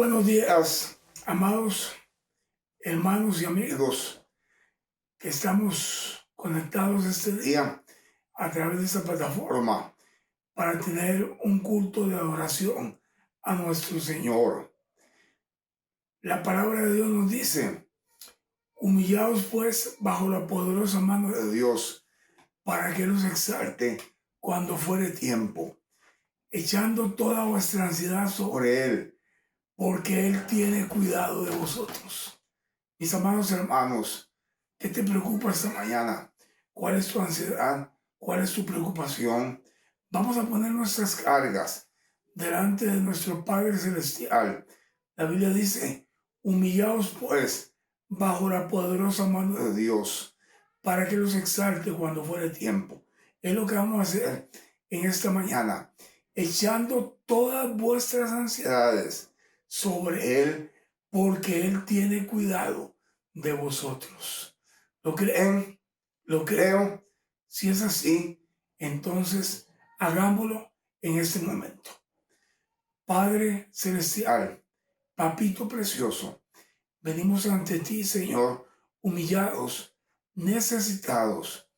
buenos días, amados hermanos y amigos que estamos conectados este día a través de esta plataforma para tener un culto de adoración a nuestro Señor. La palabra de Dios nos dice: humillaos pues bajo la poderosa mano de Dios, para que los exalte cuando fuere tiempo, echando toda vuestra ansiedad sobre Él, porque Él tiene cuidado de vosotros. Mis amados hermanos, ¿qué te preocupa esta mañana? ¿Cuál es tu ansiedad? ¿Cuál es tu preocupación? Vamos a poner nuestras cargas delante de nuestro Padre Celestial. La Biblia dice: humillaos pues bajo la poderosa mano de Dios, para que los exalte cuando fuere tiempo. Es lo que vamos a hacer en esta mañana, echando todas vuestras ansiedades sobre Él, porque Él tiene cuidado de vosotros. ¿Lo creen? ¿Lo creo? Si es así, entonces hagámoslo en este momento. Padre Celestial, Papito Precioso, venimos ante ti, Señor, humillados, necesitados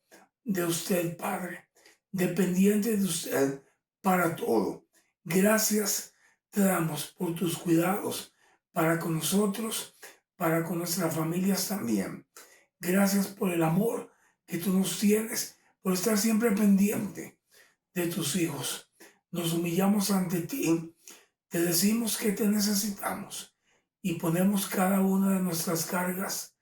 de usted, Padre, dependientes de usted para todo. Gracias te damos por tus cuidados para con nosotros, para con nuestras familias también. Gracias por el amor que tú nos tienes, por estar siempre pendiente de tus hijos. Nos humillamos ante ti, te decimos que te necesitamos y ponemos cada una de nuestras cargas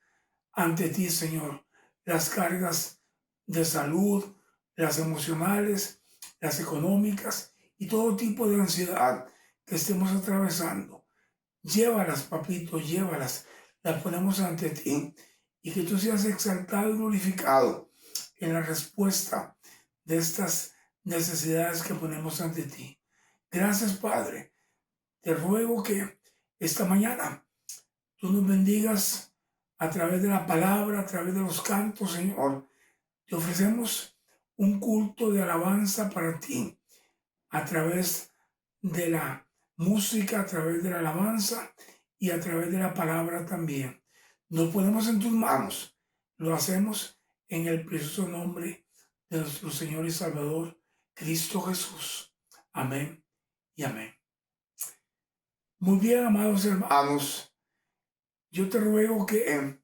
ante ti, Señor. Las cargas de salud, las emocionales, las económicas y todo tipo de ansiedad que estemos atravesando. Llévalas, papito, llévalas. Las ponemos ante ti y que tú seas exaltado y glorificado en la respuesta de estas necesidades que ponemos ante ti. Gracias, Padre. Te ruego que esta mañana tú nos bendigas a través de la palabra, a través de los cantos, Señor. Te ofrecemos un culto de alabanza para ti, a través de la música, a través de la alabanza y a través de la palabra también. Nos ponemos en tus manos. Lo hacemos en el precioso nombre de nuestro Señor y Salvador, Cristo Jesús. Amén y amén. Muy bien, amados hermanos, yo te ruego que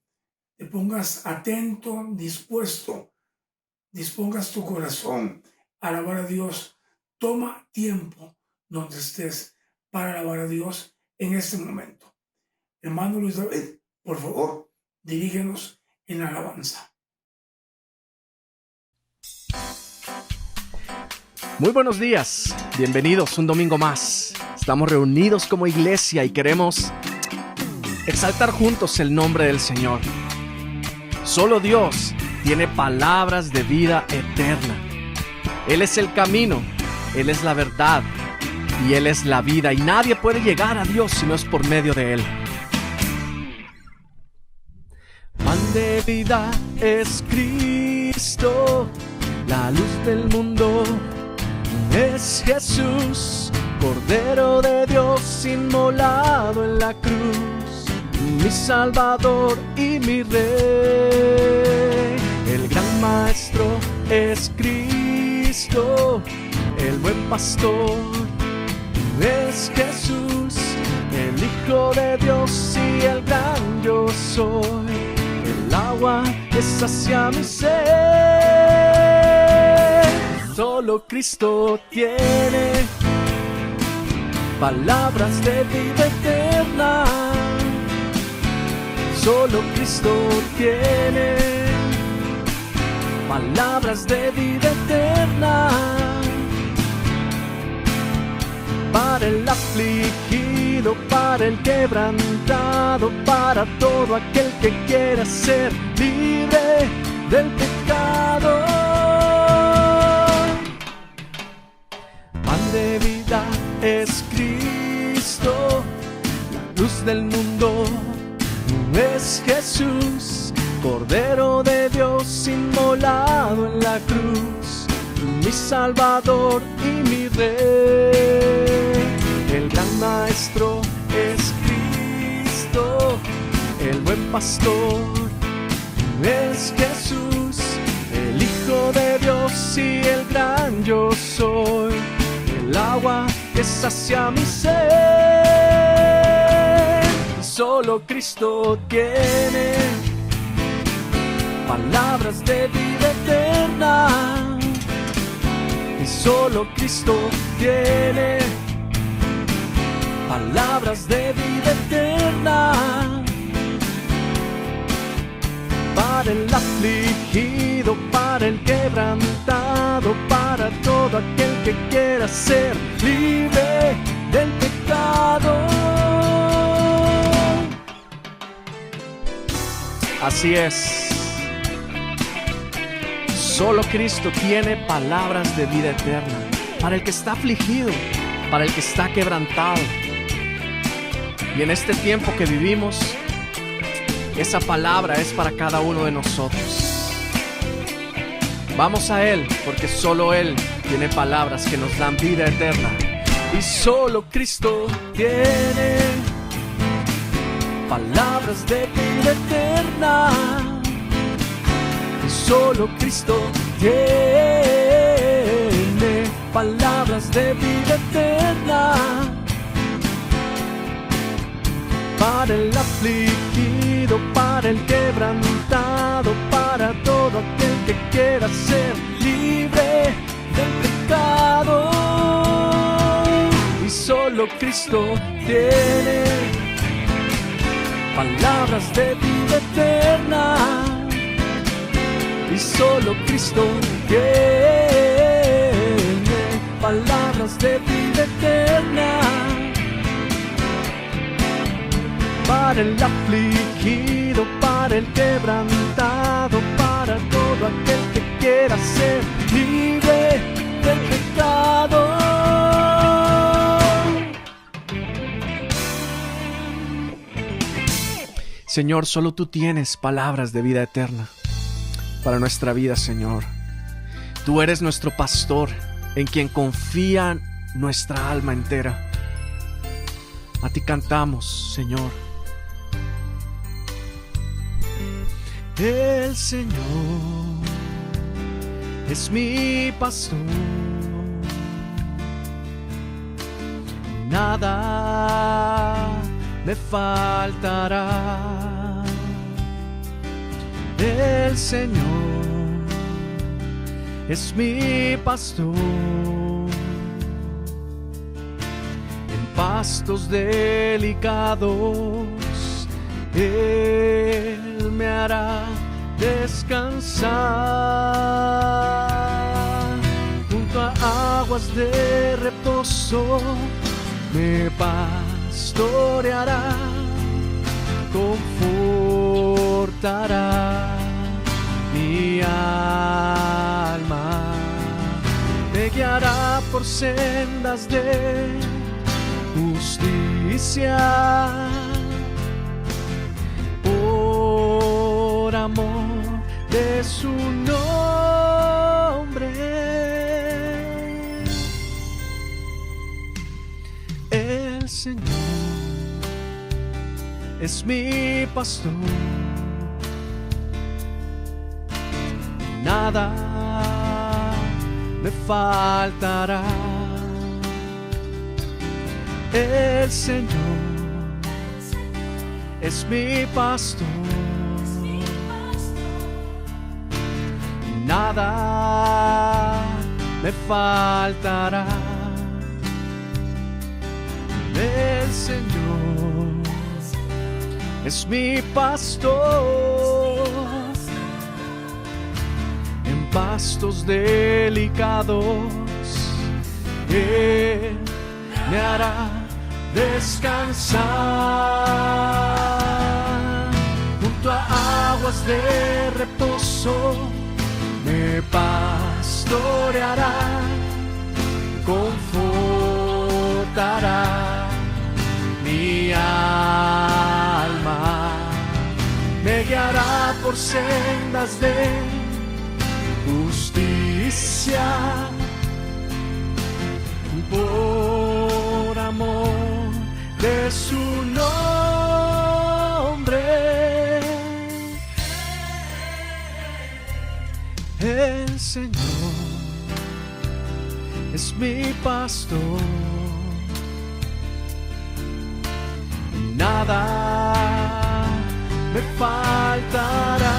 te pongas atento, dispongas tu corazón a alabar a Dios. Toma tiempo donde estés para alabar a Dios en este momento. Hermano Luis David, por favor, dirígenos en la alabanza. Muy buenos días, bienvenidos un domingo más. Estamos reunidos como iglesia y queremos exaltar juntos el nombre del Señor. Solo Dios tiene palabras de vida eterna. Él es el camino, Él es la verdad y Él es la vida, y nadie puede llegar a Dios si no es por medio de Él. Pan de vida es Cristo, la luz del mundo es Jesús, Cordero de Dios inmolado en la cruz, mi Salvador y mi Rey. El gran Maestro es Cristo, el buen pastor es Jesús, el Hijo de Dios y el gran yo soy. El agua que sacia mi sed. Solo Cristo tiene palabras de vida eterna. Solo Cristo tiene palabras de vida eterna. Para el afligido, para el quebrantado, para todo aquel que quiera ser libre del pecado. Pan de vida es Cristo, la luz del mundo es Jesús, Cordero de Dios inmolado en la cruz, mi Salvador y mi Rey. El gran Maestro es Cristo. pastor es Jesús, el Hijo de Dios y el gran yo soy, el agua que sacia mi sed. Solo Cristo tiene palabras de vida eterna, y solo Cristo tiene palabras de vida eterna. Para el afligido, para el quebrantado, para todo aquel que quiera ser libre del pecado. Así es. Solo Cristo tiene palabras de vida eterna para el que está afligido, para el que está quebrantado. Y en este tiempo que vivimos, esa palabra es para cada uno de nosotros. Vamos a Él, porque solo Él tiene palabras que nos dan vida eterna. Y solo Cristo tiene palabras de vida eterna. Y solo Cristo tiene palabras de vida eterna. Para el afligido, para el quebrantado, para todo aquel que quiera ser libre del pecado. Y solo Cristo tiene palabras de vida eterna. Y solo Cristo tiene palabras de vida eterna. Para el afligido, para el quebrantado, para todo aquel que quiera ser libre del pecado. Señor, solo tú tienes palabras de vida eterna para nuestra vida, Señor. Tú eres nuestro pastor, en quien confía nuestra alma entera. A ti cantamos, Señor. El Señor es mi pastor, nada me faltará. El Señor es mi pastor, en pastos delicados Él me hará descansar. Junto a aguas de reposo me pastoreará, confortará mi alma, me guiará por sendas de justicia, por amor de su nombre. El Señor es mi pastor, nada me faltará. El Señor es mi pastor, nada me faltará. El Señor es mi pastor, en pastos delicados Él me hará descansar. Junto a aguas de reposo me pastoreará, confortará mi alma, me guiará por sendas de justicia, por amor de su nombre. Señor es mi pastor. Nada me faltará.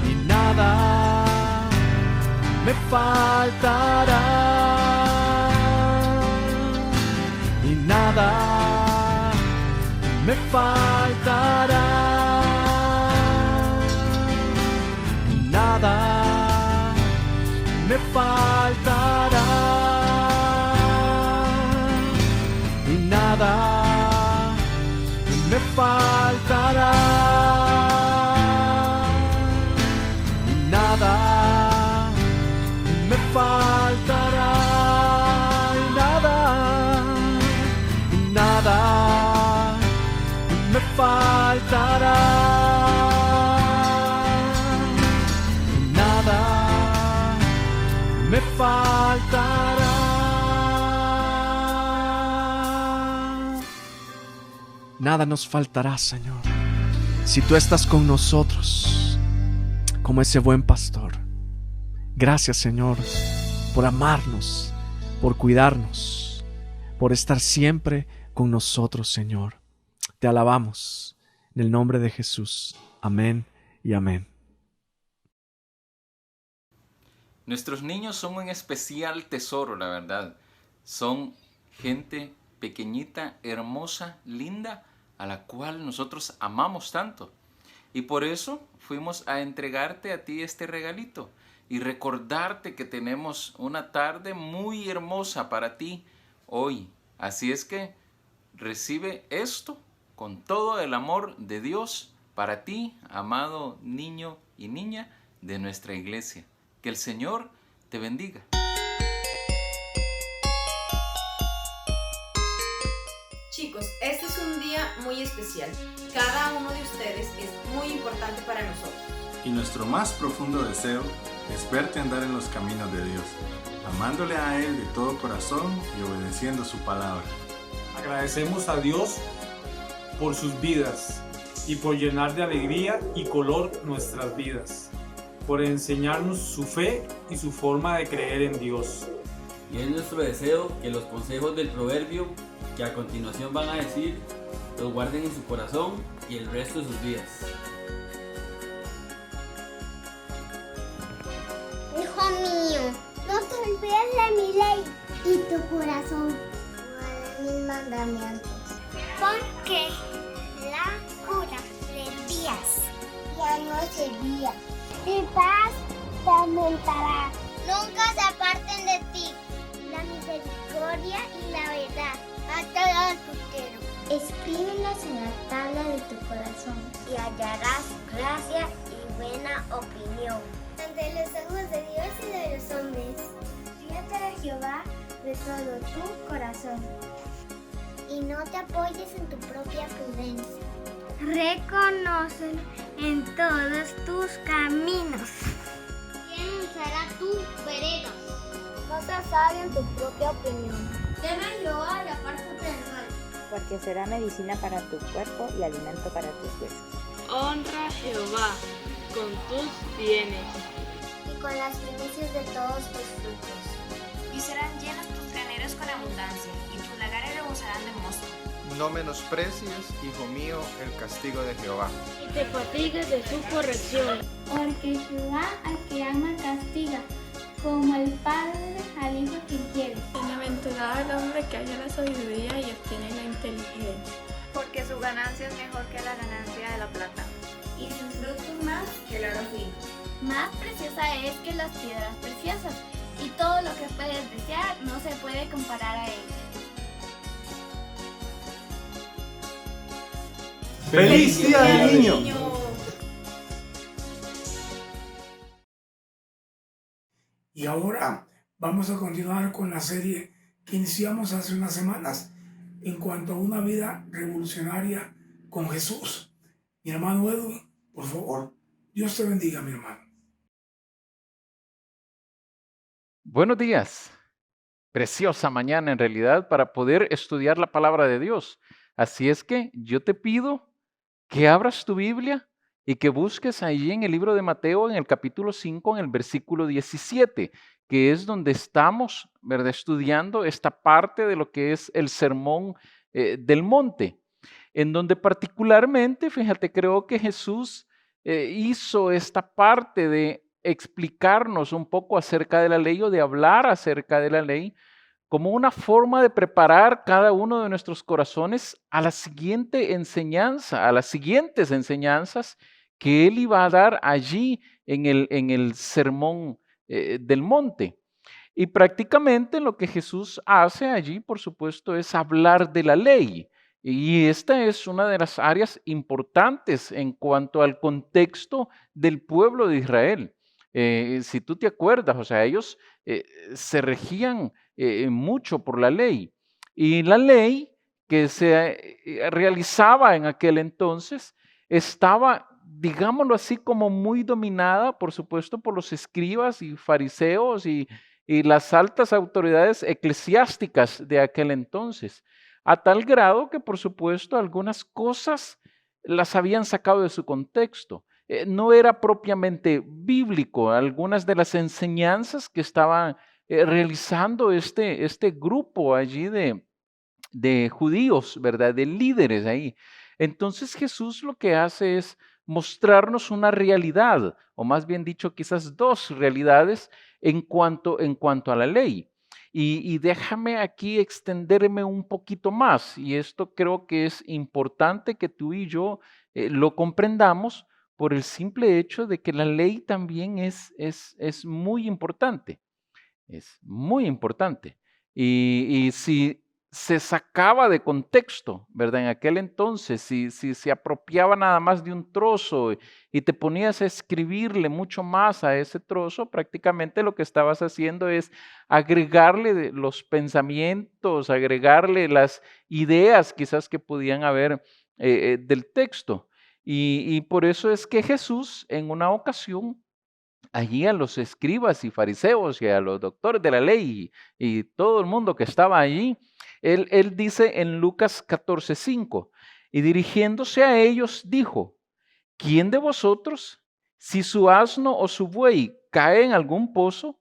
Y nada me faltará. Y nada me faltará. Nada me faltará. Y nada me faltará. Y nada me faltará. Y nada me faltará. Nada me faltará. Nada nos faltará, Señor, si tú estás con nosotros como ese buen pastor. Gracias, Señor, por amarnos, por cuidarnos, por estar siempre con nosotros, Señor. Te alabamos en el nombre de Jesús. Amén y amén. Nuestros niños son un especial tesoro, la verdad. Son gente pequeñita, hermosa, linda, a la cual nosotros amamos tanto. Y por eso fuimos a entregarte a ti este regalito y recordarte que tenemos una tarde muy hermosa para ti hoy. Así es que recibe esto con todo el amor de Dios para ti, amado niño y niña de nuestra iglesia. Que el Señor te bendiga. Chicos, este es un día muy especial. Cada uno de ustedes es muy importante para nosotros. Y nuestro más profundo deseo es verte andar en los caminos de Dios, amándole a Él de todo corazón y obedeciendo su palabra. Agradecemos a Dios por sus vidas y por llenar de alegría y color nuestras vidas, por enseñarnos su fe y su forma de creer en Dios. Y es nuestro deseo que los consejos del proverbio que a continuación van a decir los guarden en su corazón y el resto de sus vidas. Hijo mío, no te olvides de mi ley y tu corazón guarda mis mandamientos. Porque la cura de días ya no se día y paz te aumentará. Nunca se aparten de ti la misericordia y la verdad a todo tutero. Escríbelas en la tabla de tu corazón y hallarás gracia y buena opinión ante los ojos de Dios y de los hombres. Fíjate de Jehová de todo tu corazón y no te apoyes en tu propia prudencia. Reconócelo en todos tus caminos. ¿Quién será tu vereda? No seas sabio en tu propia opinión. Teme a Jehová y apártate del mal. Porque será medicina para tu cuerpo y alimento para tus huesos. Honra a Jehová con tus bienes y con las primicias de todos tus frutos. Y serán llenos tus graneros con abundancia, y tus lagares rebosarán de mosto. No menosprecies, hijo mío, el castigo de Jehová. Y te fatigues de su corrección. Porque Jehová al que ama castiga, como el padre al hijo que quiere. Bienaventurado el hombre que halla la sabiduría y obtiene la inteligencia. Porque su ganancia es mejor que la ganancia de la plata, y su fruto más que el oro fino. Más preciosa es que las piedras preciosas, y todo lo que puedes desear no se puede comparar a ella. ¡Feliz Día del Niño! Y ahora vamos a continuar con la serie que iniciamos hace unas semanas en cuanto a una vida revolucionaria con Jesús. Mi hermano Edwin, por favor, Dios te bendiga, mi hermano. Buenos días. Preciosa mañana en realidad para poder estudiar la palabra de Dios. Así es que yo te pido que abras tu Biblia y que busques allí en el libro de Mateo, en el capítulo 5, en el versículo 17, que es donde estamos, ¿verdad?, estudiando esta parte de lo que es el sermón del monte, en donde particularmente, fíjate, creo que Jesús hizo esta parte de explicarnos un poco acerca de la ley o de hablar acerca de la ley como una forma de preparar cada uno de nuestros corazones a la siguiente enseñanza, a las siguientes enseñanzas que Él iba a dar allí en el sermón del monte. Y prácticamente lo que Jesús hace allí, por supuesto, es hablar de la ley. Y esta es una de las áreas importantes en cuanto al contexto del pueblo de Israel. Si tú te acuerdas, o sea, ellos se regían mucho por la ley. Y la ley que se realizaba en aquel entonces estaba, digámoslo así, como muy dominada, por supuesto, por los escribas y fariseos y las altas autoridades eclesiásticas de aquel entonces, a tal grado que, por supuesto, algunas cosas las habían sacado de su contexto. No era propiamente bíblico algunas de las enseñanzas que estaban realizando este grupo allí de judíos, ¿verdad?, de líderes ahí. Entonces Jesús lo que hace es mostrarnos una realidad, o más bien dicho, quizás dos realidades en cuanto a la ley. Y déjame aquí extenderme un poquito más, y esto creo que es importante que tú y yo lo comprendamos por el simple hecho de que la ley también es muy importante, es muy importante. Y si se sacaba de contexto, ¿verdad? En aquel entonces, si se apropiaba nada más de un trozo y te ponías a escribirle mucho más a ese trozo, prácticamente lo que estabas haciendo es agregarle los pensamientos, agregarle las ideas quizás que podían haber del texto. Y por eso es que Jesús en una ocasión allí a los escribas y fariseos y a los doctores de la ley y todo el mundo que estaba allí, él dice en Lucas 14:5, y dirigiéndose a ellos dijo, ¿quién de vosotros, si su asno o su buey cae en algún pozo,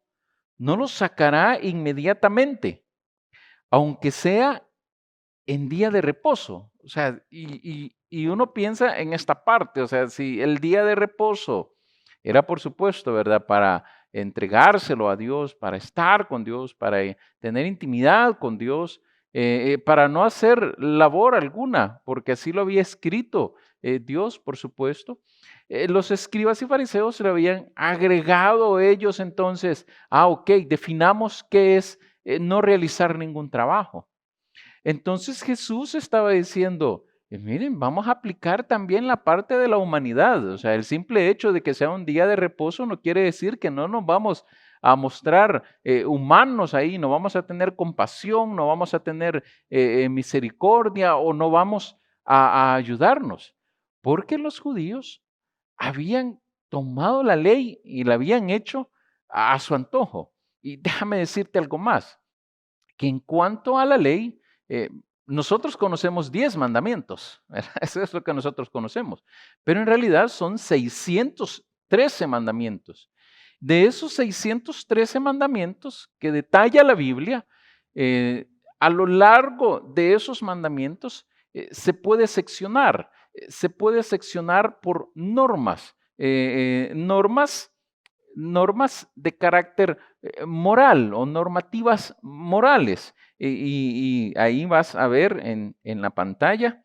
no lo sacará inmediatamente, aunque sea en día de reposo? O sea, y uno piensa en esta parte, o sea, si el día de reposo era, por supuesto, ¿verdad?, para entregárselo a Dios, para estar con Dios, para tener intimidad con Dios, para no hacer labor alguna, porque así lo había escrito Dios, por supuesto. Los escribas y fariseos se lo habían agregado ellos entonces, ok, definamos qué es no realizar ningún trabajo. Entonces Jesús estaba diciendo, miren, vamos a aplicar también la parte de la humanidad. O sea, el simple hecho de que sea un día de reposo no quiere decir que no nos vamos a mostrar humanos ahí, no vamos a tener compasión, no vamos a tener misericordia o no vamos a ayudarnos. Porque los judíos habían tomado la ley y la habían hecho a su antojo. Y déjame decirte algo más, que en cuanto a la ley, nosotros conocemos 10 mandamientos, ¿verdad? Eso es lo que nosotros conocemos, pero en realidad son 613 mandamientos. De esos 613 mandamientos que detalla la Biblia, a lo largo de esos mandamientos se puede seccionar por normas, normas de carácter moral o normativas morales. Y ahí vas a ver en la pantalla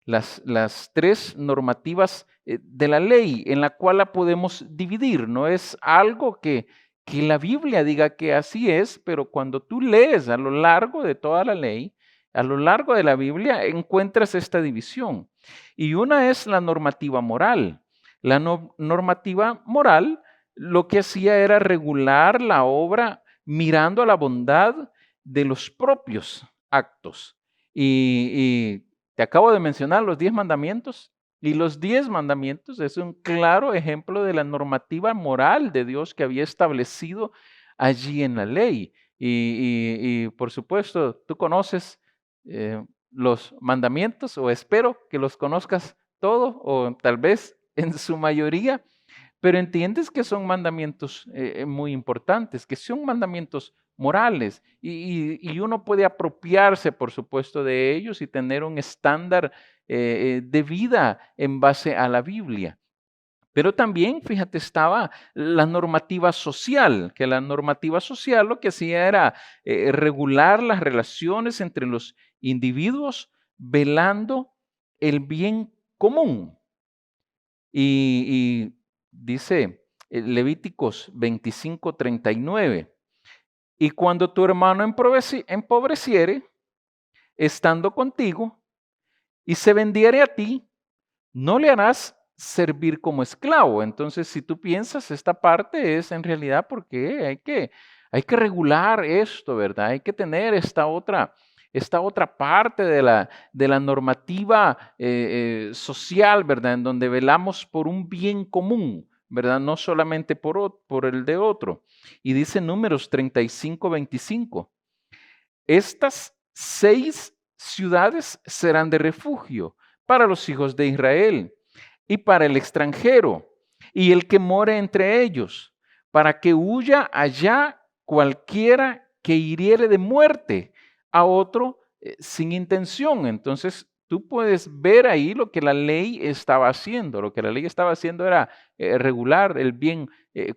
las 3 normativas de la ley en la cual la podemos dividir. No es algo que la Biblia diga que así es, pero cuando tú lees a lo largo de toda la ley, a lo largo de la Biblia, encuentras esta división. Y una es la normativa moral. La normativa moral lo que hacía era regular la obra mirando a la bondad de los propios actos. Y te acabo de mencionar los 10 mandamientos. Y los 10 mandamientos es un claro ejemplo de la normativa moral de Dios que había establecido allí en la ley. Y por supuesto, tú conoces los mandamientos, o espero que los conozcas todos, o tal vez en su mayoría, pero entiendes que son mandamientos muy importantes, que son mandamientos morales y uno puede apropiarse, por supuesto, de ellos y tener un estándar de vida en base a la Biblia. Pero también, fíjate, estaba la normativa social, que la normativa social lo que hacía era regular las relaciones entre los individuos, velando el bien común. Y dice Levíticos 25:39, y cuando tu hermano empobreciere, estando contigo, y se vendiere a ti, no le harás servir como esclavo. Entonces, si tú piensas, esta parte es en realidad porque hay que regular esto, ¿verdad? Hay que tener esta otra parte de la normativa social, ¿verdad? En donde velamos por un bien común, ¿verdad? No solamente por el de otro. Y dice Números 35:25, estas 6 ciudades serán de refugio para los hijos de Israel y para el extranjero y el que more entre ellos, para que huya allá cualquiera que hiriere de muerte a otro sin intención. Entonces, tú puedes ver ahí lo que la ley estaba haciendo. Lo que la ley estaba haciendo era regular el bien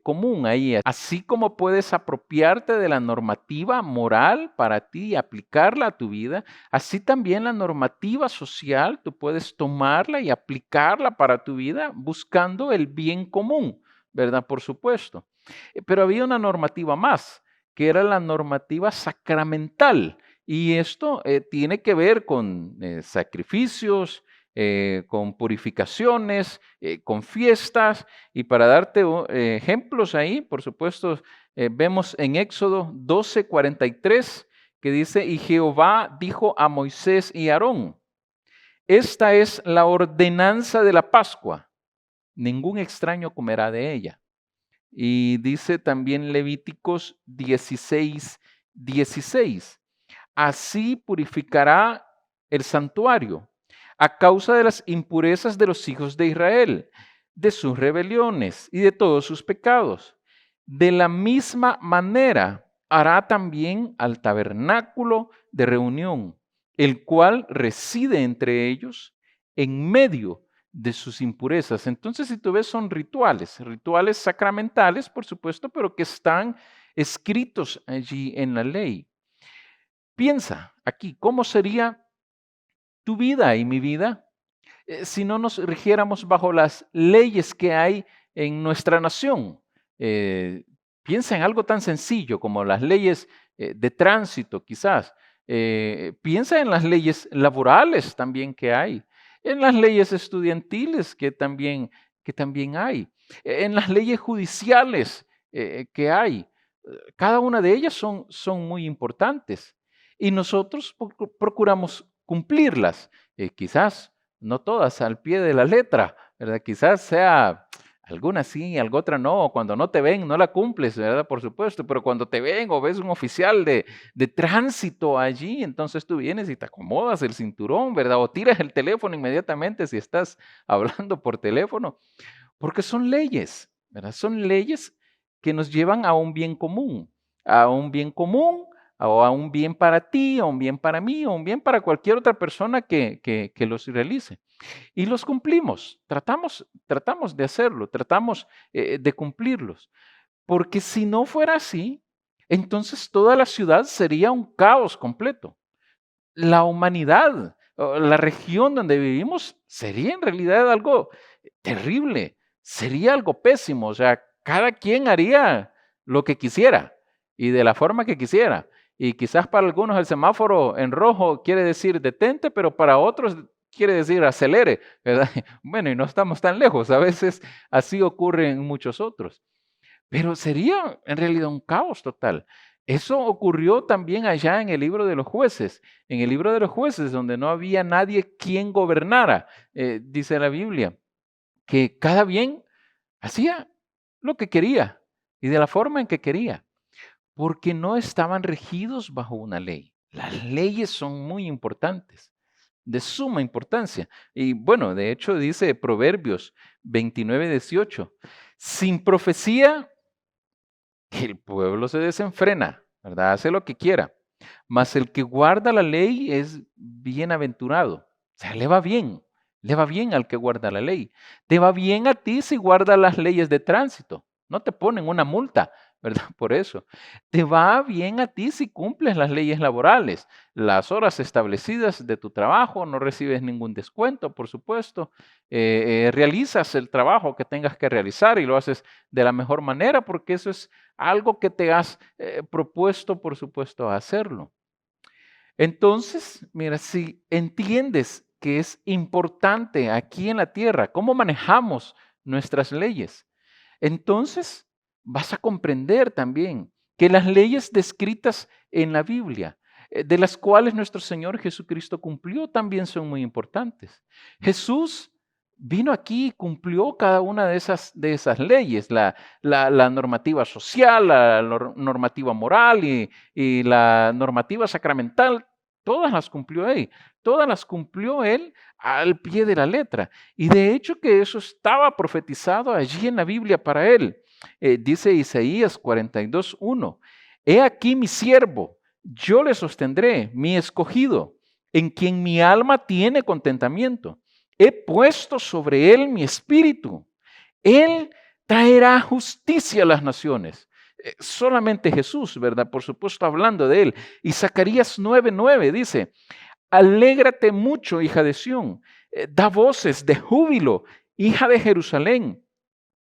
común ahí. Así como puedes apropiarte de la normativa moral para ti y aplicarla a tu vida, así también la normativa social, tú puedes tomarla y aplicarla para tu vida buscando el bien común, ¿verdad? Por supuesto. Pero había una normativa más, que era la normativa sacramental. Y esto tiene que ver con sacrificios, con purificaciones, con fiestas. Y para darte ejemplos ahí, por supuesto, vemos en Éxodo 12:43 que dice, y Jehová dijo a Moisés y Aarón, esta es la ordenanza de la Pascua, ningún extraño comerá de ella. Y dice también Levíticos 16:16. Así purificará el santuario a causa de las impurezas de los hijos de Israel, de sus rebeliones y de todos sus pecados. De la misma manera hará también al tabernáculo de reunión, el cual reside entre ellos en medio de sus impurezas. Entonces, si tú ves, son rituales sacramentales, por supuesto, pero que están escritos allí en la ley. Piensa aquí, ¿cómo sería tu vida y mi vida si no nos rigiéramos bajo las leyes que hay en nuestra nación? Piensa en algo tan sencillo como las leyes de tránsito, quizás. Piensa en las leyes laborales también que hay, en las leyes estudiantiles que también hay, en las leyes judiciales que hay. Cada una de ellas son muy importantes. Y nosotros procuramos cumplirlas, quizás no todas al pie de la letra, ¿verdad? Quizás sea alguna sí, algo otra no. Cuando no te ven, no la cumples, ¿verdad? Por supuesto, pero cuando te ven o ves un oficial de tránsito allí, entonces tú vienes y te acomodas el cinturón, ¿verdad? O tiras el teléfono inmediatamente si estás hablando por teléfono, porque son leyes, ¿verdad? Son leyes que nos llevan a un bien común, o a un bien para ti, a un bien para mí, o un bien para cualquier otra persona que los realice. Y los cumplimos, tratamos de hacerlo, tratamos de cumplirlos. Porque si no fuera así, entonces toda la ciudad sería un caos completo. La humanidad, la región donde vivimos, sería en realidad algo terrible, sería algo pésimo. O sea, cada quien haría lo que quisiera y de la forma que quisiera. Y quizás para algunos el semáforo en rojo quiere decir detente, pero para otros quiere decir acelere, ¿verdad? Bueno, y no estamos tan lejos, a veces así ocurre en muchos otros. Pero sería en realidad un caos total. Eso ocurrió también allá en el libro de los jueces. En el libro de los jueces, donde no había nadie quien gobernara, dice la Biblia, que cada bien hacía lo que quería y de la forma en que quería, porque no estaban regidos bajo una ley. Las leyes son muy importantes. de suma importancia. Y bueno, de hecho dice Proverbios 29:18, sin profecía el pueblo se desenfrena, ¿verdad? Hace lo que quiera, mas el que guarda la ley es bienaventurado. O sea, le va bien al que guarda la ley. Te va bien a ti si guardas las leyes de tránsito. No te ponen una multa, ¿verdad? Por eso. Te va bien a ti si cumples las leyes laborales, las horas establecidas de tu trabajo, no recibes ningún descuento, por supuesto. Realizas el trabajo que tengas que realizar y lo haces de la mejor manera porque eso es algo que te has propuesto, por supuesto, a hacerlo. Entonces, mira, si entiendes que es importante aquí en la tierra cómo manejamos nuestras leyes, entonces vas a comprender también que las leyes descritas en la Biblia, de las cuales nuestro Señor Jesucristo cumplió, también son muy importantes. Jesús vino aquí y cumplió cada una de esas leyes, la normativa social, la normativa moral y la normativa sacramental, todas las cumplió él, todas las cumplió él al pie de la letra. Y de hecho que eso estaba profetizado allí en la Biblia para él. Dice Isaías 42:1, he aquí mi siervo, yo le sostendré, mi escogido, en quien mi alma tiene contentamiento. He puesto sobre él mi espíritu. Él traerá justicia a las naciones. Solamente Jesús, ¿verdad? Por supuesto, hablando de él. Y Zacarías 9:9 dice, alégrate mucho, hija de Sión. Da voces de júbilo, hija de Jerusalén.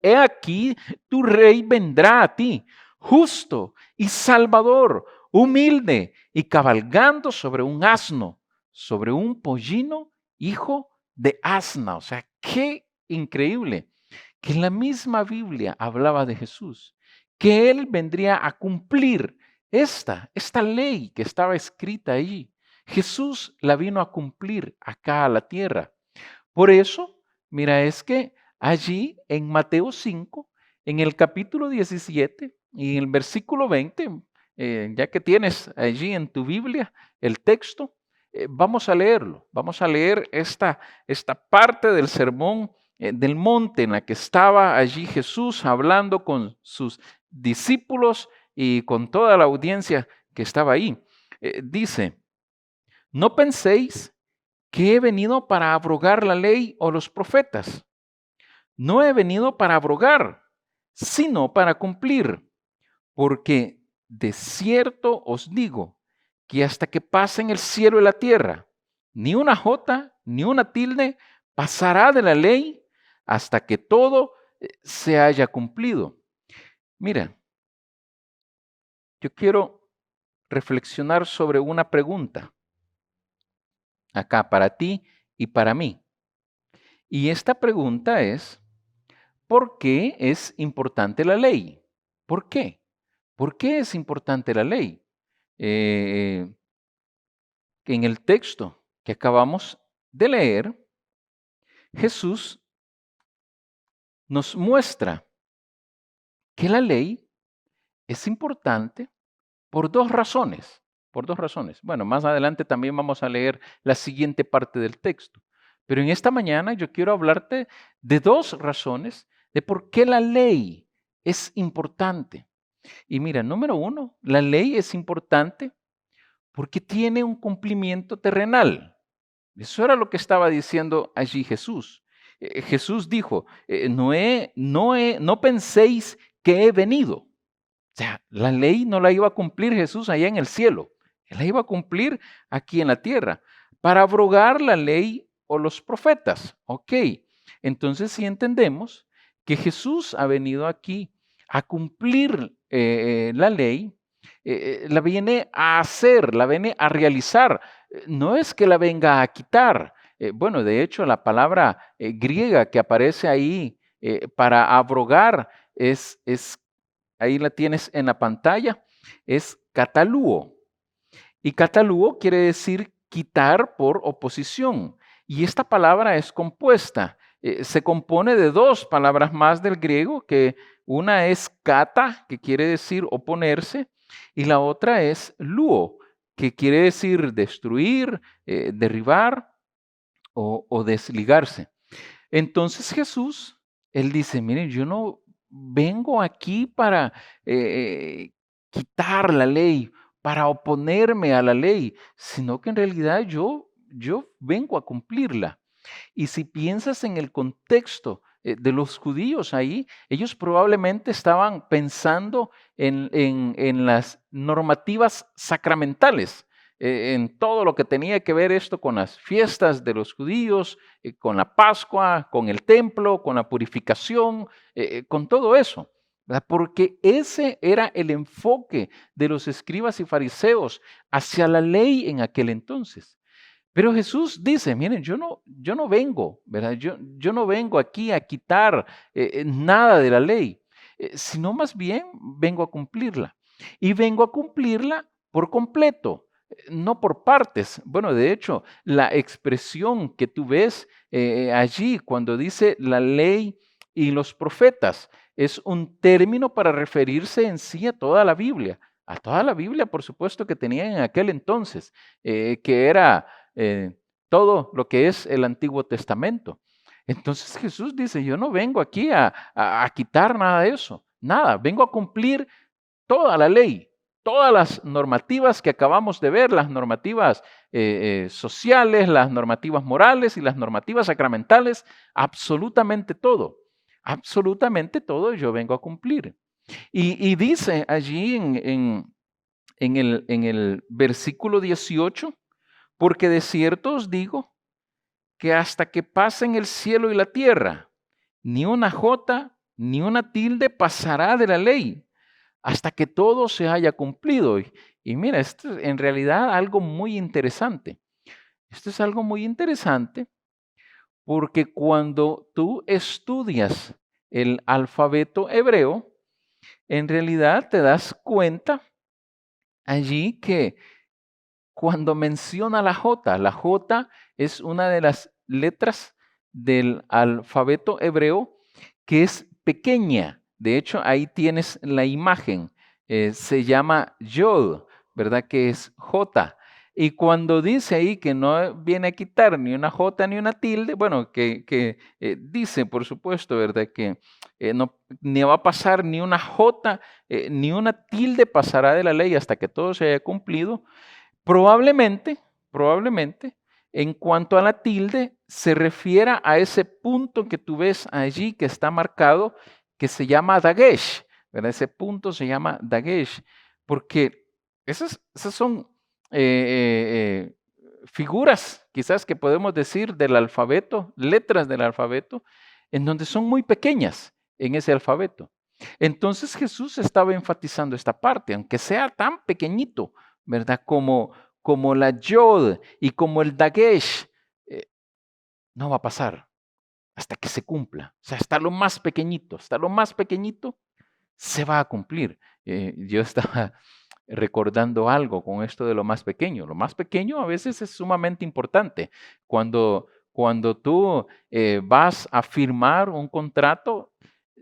He aquí, tu rey vendrá a ti, justo y salvador, humilde y cabalgando sobre un asno, sobre un pollino, hijo de asna. O sea, qué increíble que la misma Biblia hablaba de Jesús, que Él vendría a cumplir esta ley que estaba escrita allí. Jesús la vino a cumplir acá a la tierra. Por eso, mira, es que allí en Mateo 5, en el capítulo 17 y en el versículo 20, ya que tienes allí en tu Biblia el texto, vamos a leerlo. Vamos a leer esta parte del sermón del monte en la que estaba allí Jesús hablando con sus discípulos y con toda la audiencia que estaba ahí. Dice, no penséis que he venido para abrogar la ley o los profetas. No he venido para abrogar, sino para cumplir. Porque de cierto os digo que hasta que pasen el cielo y la tierra, ni una jota ni una tilde pasará de la ley hasta que todo se haya cumplido. Mira, yo quiero reflexionar sobre una pregunta acá para ti y para mí. Y esta pregunta es, ¿por qué es importante la ley? ¿Por qué? ¿Por qué es importante la ley? En el texto que acabamos de leer, Jesús nos muestra que la ley es importante por dos razones. Por dos razones. Bueno, más adelante también vamos a leer la siguiente parte del texto. Pero en esta mañana yo quiero hablarte de dos razones de por qué la ley es importante. Y mira, número uno, la ley es importante porque tiene un cumplimiento terrenal. Eso era lo que estaba diciendo allí Jesús. Jesús dijo, no penséis que he venido. O sea, la ley no la iba a cumplir Jesús allá en el cielo. Él la iba a cumplir aquí en la tierra para abrogar la ley o los profetas. Ok, entonces si entendemos que Jesús ha venido aquí a cumplir la ley, la viene a hacer, la viene a realizar. No es que la venga a quitar. Bueno, de hecho, la palabra griega que aparece ahí para abrogar ahí la tienes en la pantalla, es katalúo. Y katalúo quiere decir quitar por oposición. Y esta palabra es compuesta. Se compone de dos palabras más del griego, que una es kata, que quiere decir oponerse, y la otra es luo, que quiere decir destruir, derribar o desligarse. Entonces Jesús, él dice, miren, yo no vengo aquí para quitar la ley, para oponerme a la ley, sino que en realidad yo vengo a cumplirla. Y si piensas en el contexto de los judíos ahí, ellos probablemente estaban pensando en las normativas sacramentales, en todo lo que tenía que ver esto con las fiestas de los judíos, con la Pascua, con el templo, con la purificación, con todo eso. ¿Verdad? Porque ese era el enfoque de los escribas y fariseos hacia la ley en aquel entonces. Pero Jesús dice, miren, yo no vengo, ¿verdad? Yo no vengo aquí a quitar nada de la ley, sino más bien vengo a cumplirla. Y vengo a cumplirla por completo, no por partes. Bueno, de hecho, la expresión que tú ves allí cuando dice la ley y los profetas es un término para referirse en sí a toda la Biblia. A toda la Biblia, por supuesto, que tenían en aquel entonces, que era todo lo que es el Antiguo Testamento. Entonces Jesús dice, yo no vengo aquí a quitar nada de eso, nada, vengo a cumplir toda la ley, todas las normativas que acabamos de ver, las normativas sociales, las normativas morales y las normativas sacramentales, absolutamente todo yo vengo a cumplir. Y dice allí en el versículo 18, porque de cierto os digo que hasta que pasen el cielo y la tierra, ni una jota ni una tilde pasará de la ley, hasta que todo se haya cumplido. Y mira, esto es en realidad algo muy interesante. Esto es algo muy interesante porque cuando tú estudias el alfabeto hebreo, en realidad te das cuenta allí que cuando menciona la J es una de las letras del alfabeto hebreo que es pequeña. De hecho, ahí tienes la imagen. Se llama Yod, ¿verdad? Que es J. Y cuando dice ahí que no viene a quitar ni una J ni una tilde, bueno, que dice, por supuesto, ¿verdad? Que no, ni va a pasar ni una J ni una tilde pasará de la ley hasta que todo se haya cumplido. Probablemente, en cuanto a la tilde, se refiera a ese punto que tú ves allí que está marcado, que se llama Dagesh, ¿verdad? Ese punto se llama Dagesh, porque esas son figuras, quizás que podemos decir del alfabeto, letras del alfabeto, en donde son muy pequeñas en ese alfabeto. Entonces Jesús estaba enfatizando esta parte, aunque sea tan pequeñito, ¿verdad? Como la Yod y como el Dagesh, no va a pasar hasta que se cumpla. O sea, hasta lo más pequeñito se va a cumplir. Yo estaba recordando algo con esto de lo más pequeño. Lo más pequeño a veces es sumamente importante. Cuando tú vas a firmar un contrato,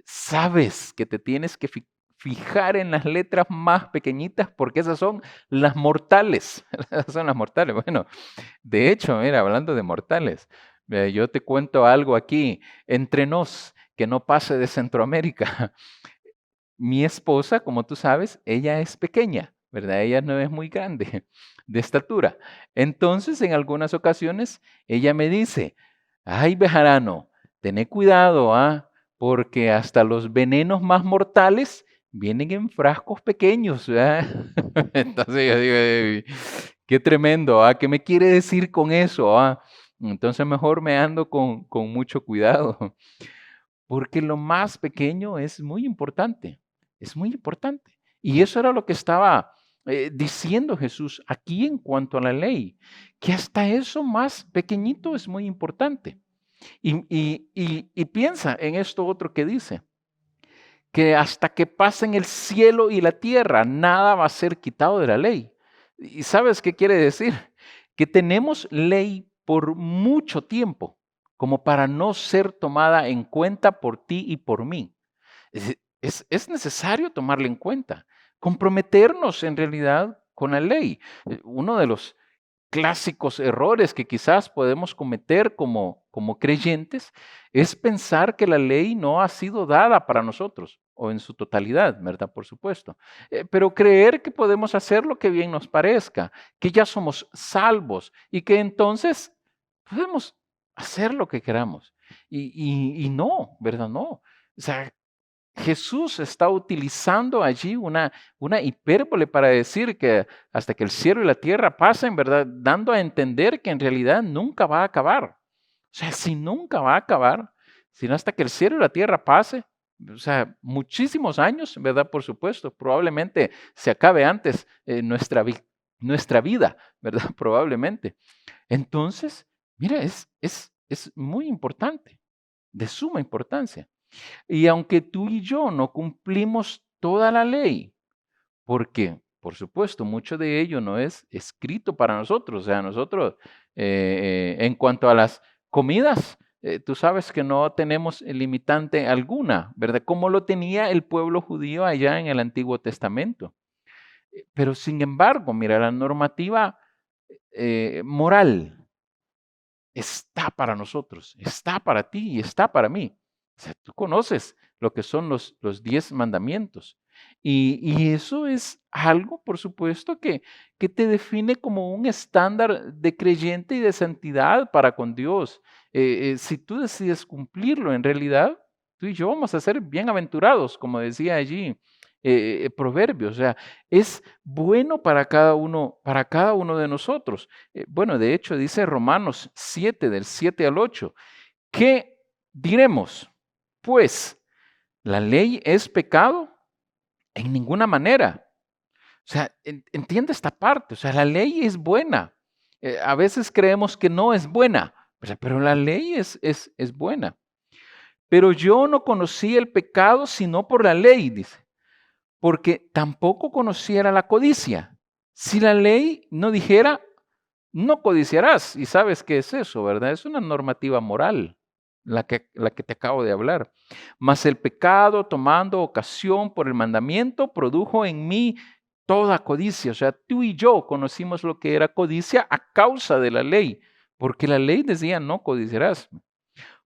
sabes que te tienes que fijar en las letras más pequeñitas porque esas son las mortales. Esas son las mortales. Bueno, de hecho, mira, hablando de mortales, yo te cuento algo aquí entre nos que no pase de Centroamérica. Mi esposa, como tú sabes, ella es pequeña, ¿verdad? Ella no es muy grande de estatura. Entonces, en algunas ocasiones, ella me dice, ay, Bejarano, tené cuidado, porque hasta los venenos más mortales vienen en frascos pequeños. Entonces yo digo, qué tremendo, ¿qué me quiere decir con eso? Entonces mejor me ando con mucho cuidado, porque lo más pequeño es muy importante, es muy importante. Y eso era lo que estaba diciendo Jesús aquí en cuanto a la ley, que hasta eso más pequeñito es muy importante. Y piensa en esto otro que dice, que hasta que pasen el cielo y la tierra, nada va a ser quitado de la ley. ¿Y sabes qué quiere decir? Que tenemos ley por mucho tiempo, como para no ser tomada en cuenta por ti y por mí. Es necesario tomarla en cuenta, comprometernos en realidad con la ley. Uno de los clásicos errores que quizás podemos cometer como creyentes es pensar que la ley no ha sido dada para nosotros, o en su totalidad, ¿verdad? Por supuesto. Pero creer que podemos hacer lo que bien nos parezca, que ya somos salvos y que entonces podemos hacer lo que queramos. Y no, ¿verdad? No. O sea, Jesús está utilizando allí una hipérbole para decir que hasta que el cielo y la tierra pasen, ¿verdad? Dando a entender que en realidad nunca va a acabar. O sea, si nunca va a acabar, sino hasta que el cielo y la tierra pase, o sea, muchísimos años, ¿verdad? Por supuesto, probablemente se acabe antes nuestra vida, ¿verdad? Probablemente. Entonces, mira, es muy importante, de suma importancia. Y aunque tú y yo no cumplimos toda la ley, porque, por supuesto, mucho de ello no es escrito para nosotros. O sea, nosotros, en cuanto a las comidas, tú sabes que no tenemos limitante alguna, ¿verdad? Como lo tenía el pueblo judío allá en el Antiguo Testamento. Pero, sin embargo, mira, la normativa moral está para nosotros, está para ti y está para mí. O sea, tú conoces lo que son los 10 mandamientos. Y eso es algo, por supuesto, que te define como un estándar de creyente y de santidad para con Dios. Si tú decides cumplirlo, en realidad, tú y yo vamos a ser bienaventurados, como decía allí Proverbios. O sea, es bueno para cada uno de nosotros. Bueno, de hecho, dice Romanos 7, del 7 al 8, ¿qué diremos? Pues, ¿la ley es pecado? En ninguna manera. O sea, entiende esta parte. O sea, la ley es buena. A veces creemos que no es buena, pero la ley es buena. Pero yo no conocí el pecado sino por la ley, dice, porque tampoco conociera la codicia. Si la ley no dijera, no codiciarás. Y sabes qué es eso, ¿verdad? Es una normativa moral. La que te acabo de hablar. Mas el pecado, tomando ocasión por el mandamiento, produjo en mí toda codicia. O sea, tú y yo conocimos lo que era codicia a causa de la ley, porque la ley decía no codiciarás.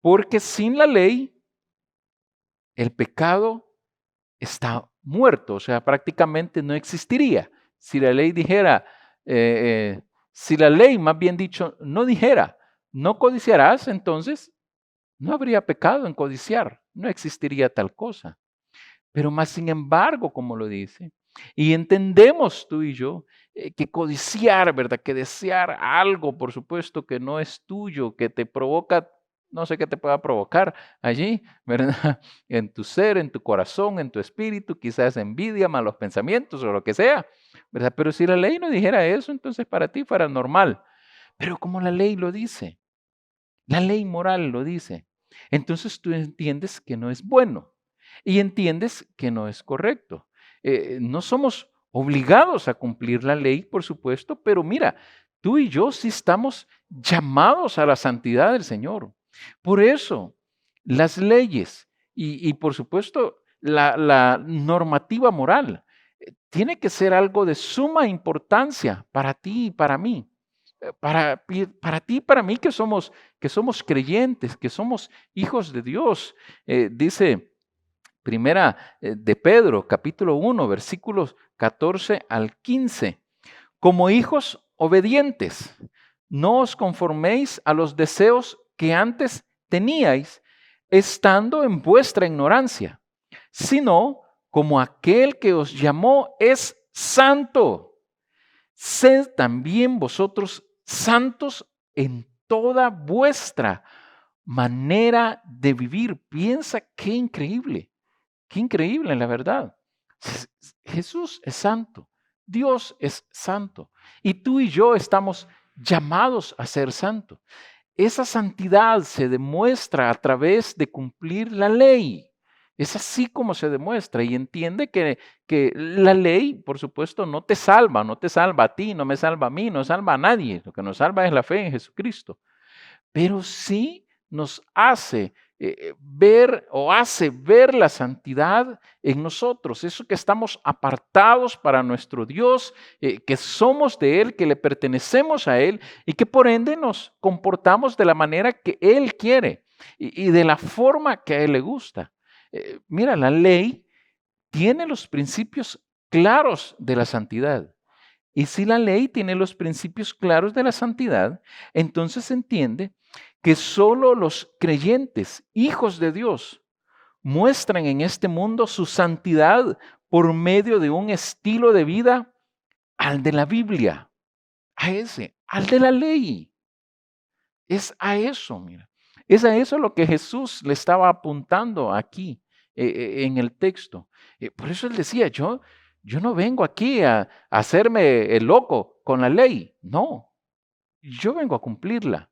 Porque sin la ley, el pecado está muerto, o sea, prácticamente no existiría. Si la ley dijera, si la ley, más bien dicho, no dijera, no codiciarás, entonces no habría pecado en codiciar, no existiría tal cosa. Pero más sin embargo, como lo dice, y entendemos tú y yo que codiciar, ¿verdad? Que desear algo, por supuesto, que no es tuyo, que te provoca, no sé qué te pueda provocar allí, ¿verdad? En tu ser, en tu corazón, en tu espíritu, quizás envidia, malos pensamientos o lo que sea, ¿verdad? Pero si la ley no dijera eso, entonces para ti fuera normal. Pero como la ley lo dice, la ley moral lo dice, entonces tú entiendes que no es bueno y entiendes que no es correcto. No somos obligados a cumplir la ley, por supuesto, pero mira, tú y yo sí estamos llamados a la santidad del Señor. Por eso, las leyes y por supuesto, la normativa moral tiene que ser algo de suma importancia para ti y para mí. Para ti y para mí que somos creyentes, que somos hijos de Dios. Dice Primera de Pedro, capítulo 1, versículos 14 al 15. Como hijos obedientes, no os conforméis a los deseos que antes teníais, estando en vuestra ignorancia, sino como aquel que os llamó es santo. Sed también vosotros santos en toda vuestra manera de vivir. Piensa qué increíble la verdad. Jesús es santo, Dios es santo y tú y yo estamos llamados a ser santos. Esa santidad se demuestra a través de cumplir la ley. Es así como se demuestra y entiende que la ley, por supuesto, no te salva a ti, no me salva a mí, no salva a nadie. Lo que nos salva es la fe en Jesucristo. Pero sí nos hace ver o hace ver la santidad en nosotros. Eso que estamos apartados para nuestro Dios, que somos de Él, que le pertenecemos a Él y que por ende nos comportamos de la manera que Él quiere y de la forma que a Él le gusta. Mira, la ley tiene los principios claros de la santidad. Y si la ley tiene los principios claros de la santidad, entonces se entiende que solo los creyentes, hijos de Dios, muestran en este mundo su santidad por medio de un estilo de vida al de la Biblia, al de la ley. Es a eso, mira. Es a eso lo que Jesús le estaba apuntando aquí en el texto. Por eso él decía, yo no vengo aquí a hacerme el loco con la ley. No, yo vengo a cumplirla.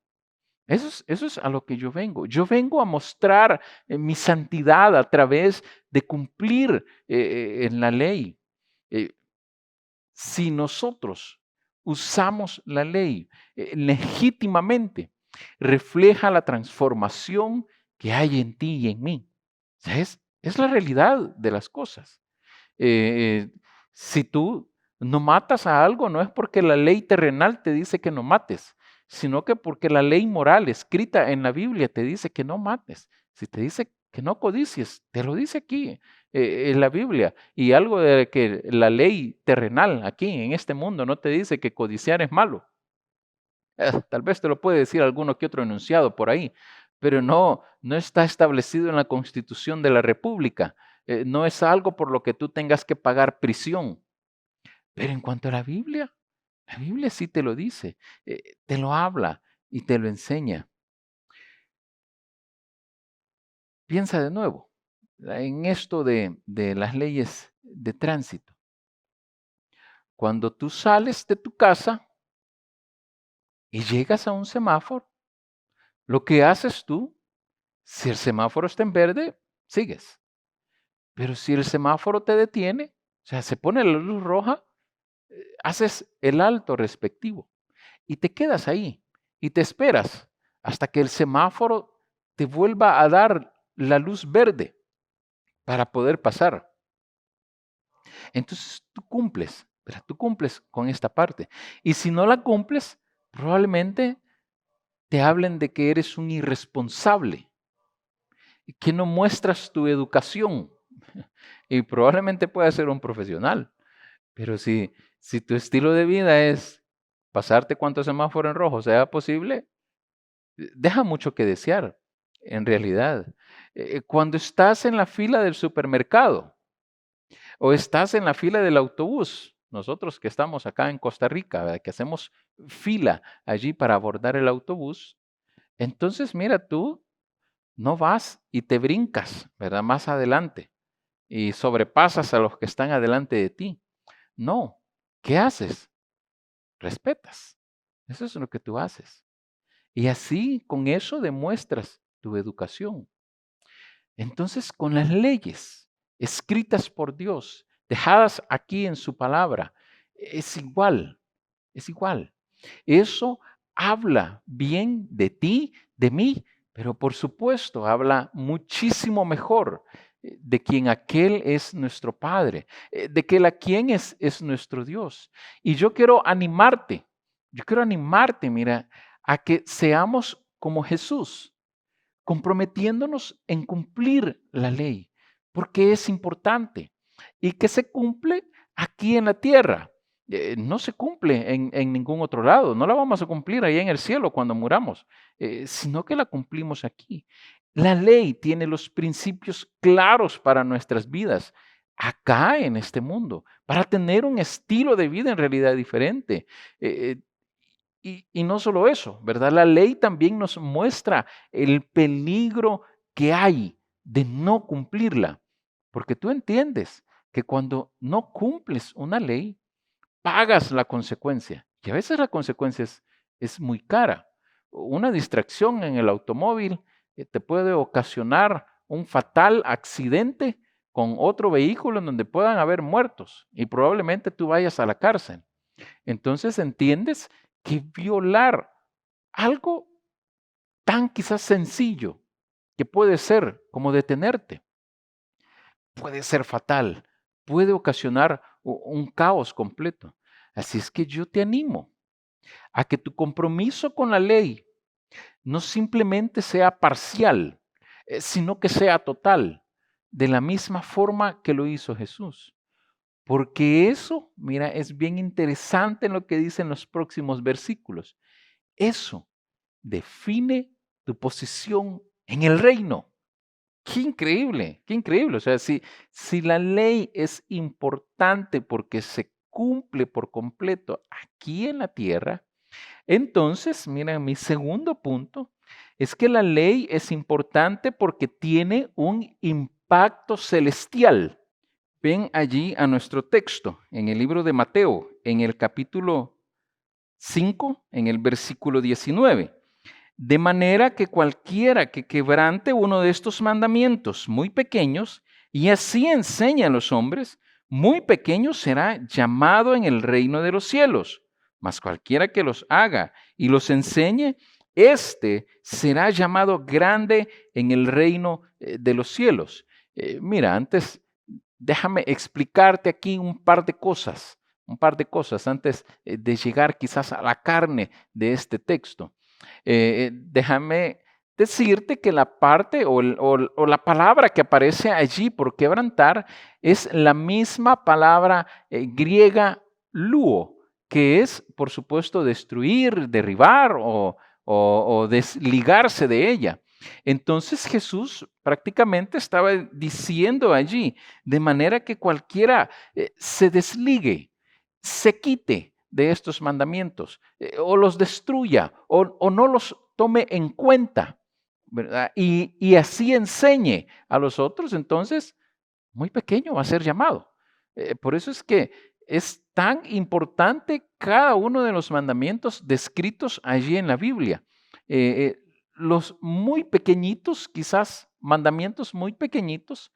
Eso es a lo que yo vengo. Yo vengo a mostrar mi santidad a través de cumplir en la ley. Si nosotros usamos la ley legítimamente, refleja la transformación que hay en ti y en mí. O sea, es la realidad de las cosas. Si tú no matas a algo, no es porque la ley terrenal te dice que no mates, sino que porque la ley moral escrita en la Biblia te dice que no mates. Si te dice que no codicies, te lo dice aquí en la Biblia. Y algo de que la ley terrenal aquí en este mundo no te dice que codiciar es malo. Tal vez te lo puede decir alguno que otro enunciado por ahí, pero no está establecido en la Constitución de la República. No es algo por lo que tú tengas que pagar prisión. Pero en cuanto a la Biblia sí te lo dice, te lo habla y te lo enseña. Piensa de nuevo en esto de las leyes de tránsito. Cuando tú sales de tu casa y llegas a un semáforo, lo que haces tú, si el semáforo está en verde, sigues. Pero si el semáforo te detiene, o sea, se pone la luz roja, haces el alto respectivo y te quedas ahí y te esperas hasta que el semáforo te vuelva a dar la luz verde para poder pasar. Entonces tú cumples con esta parte. Y si no la cumples, probablemente te hablen de que eres un irresponsable, que no muestras tu educación y probablemente puedas ser un profesional. Pero si tu estilo de vida es pasarte cuanto semáforo en rojo sea posible, deja mucho que desear, en realidad. Cuando estás en la fila del supermercado o estás en la fila del autobús, nosotros que estamos acá en Costa Rica, ¿verdad?, que hacemos fila allí para abordar el autobús, entonces mira, tú no vas y te brincas, ¿verdad?, más adelante y sobrepasas a los que están adelante de ti. No, ¿qué haces? Respetas. Eso es lo que tú haces. Y así, con eso demuestras tu educación. Entonces, con las leyes escritas por Dios, dejadas aquí en su palabra, es igual. Eso habla bien de ti, de mí, pero por supuesto habla muchísimo mejor de quien aquel es nuestro Padre, de que quien es nuestro Dios. Y yo quiero animarte, mira, a que seamos como Jesús, comprometiéndonos en cumplir la ley, porque es importante y que se cumple aquí en la tierra. No se cumple en ningún otro lado, no la vamos a cumplir ahí en el cielo cuando muramos, sino que la cumplimos aquí. La ley tiene los principios claros para nuestras vidas acá en este mundo, para tener un estilo de vida en realidad diferente. Y no solo eso, ¿verdad? La ley también nos muestra el peligro que hay de no cumplirla, porque tú entiendes que cuando no cumples una ley, pagas la consecuencia. Y a veces la consecuencia es muy cara. Una distracción en el automóvil te puede ocasionar un fatal accidente con otro vehículo en donde puedan haber muertos y probablemente tú vayas a la cárcel. Entonces entiendes que violar algo tan quizás sencillo que puede ser como detenerte. Puede ser fatal, puede ocasionar un caos completo. Así es que yo te animo a que tu compromiso con la ley no simplemente sea parcial, sino que sea total, de la misma forma que lo hizo Jesús. Porque eso, mira, es bien interesante en lo que dicen los próximos versículos. Eso define tu posición en el reino. Qué increíble, qué increíble. O sea, si la ley es importante porque se cumple por completo aquí en la tierra, entonces, mira, mi segundo punto es que la ley es importante porque tiene un impacto celestial. Ven allí a nuestro texto en el libro de Mateo, en el capítulo 5, en el versículo 19. De manera que cualquiera que quebrante uno de estos mandamientos muy pequeños y así enseña a los hombres, muy pequeño será llamado en el reino de los cielos. Mas cualquiera que los haga y los enseñe, éste será llamado grande en el reino de los cielos. Mira, antes déjame explicarte aquí un par de cosas antes de llegar quizás a la carne de este texto. Déjame decirte que la parte o la palabra que aparece allí por quebrantar es la misma palabra griega luo, que es, por supuesto, destruir, derribar o desligarse de ella. Entonces Jesús prácticamente estaba diciendo allí, de manera que cualquiera se desligue, se quite de estos mandamientos, o los destruya, o no los tome en cuenta, ¿verdad? Y así enseñe a los otros, entonces muy pequeño va a ser llamado. Por eso es que es tan importante cada uno de los mandamientos descritos allí en la Biblia. Los muy pequeñitos, quizás mandamientos muy pequeñitos,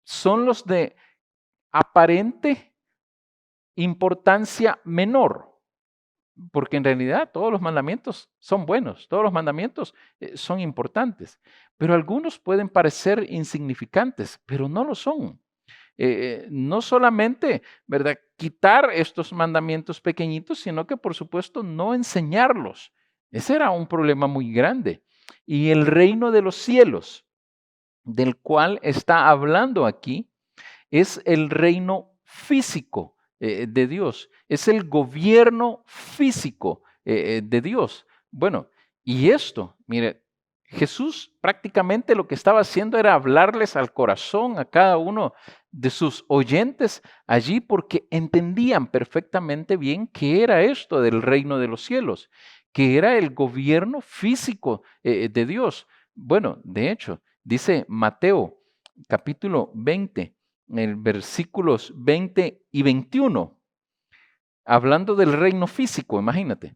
son los de aparente importancia menor, porque en realidad todos los mandamientos son buenos, todos los mandamientos son importantes, pero algunos pueden parecer insignificantes, pero no lo son. No solamente, ¿verdad?, quitar estos mandamientos pequeñitos, sino que por supuesto no enseñarlos. Ese era un problema muy grande. Y el reino de los cielos, del cual está hablando aquí, es el reino físico de Dios, es el gobierno físico de Dios. Bueno, y esto, mire, Jesús prácticamente lo que estaba haciendo era hablarles al corazón a cada uno de sus oyentes allí, porque entendían perfectamente bien qué era esto del reino de los cielos, que era el gobierno físico de Dios. Bueno, de hecho, dice Mateo capítulo 20, en versículos 20 y 21, hablando del reino físico, imagínate.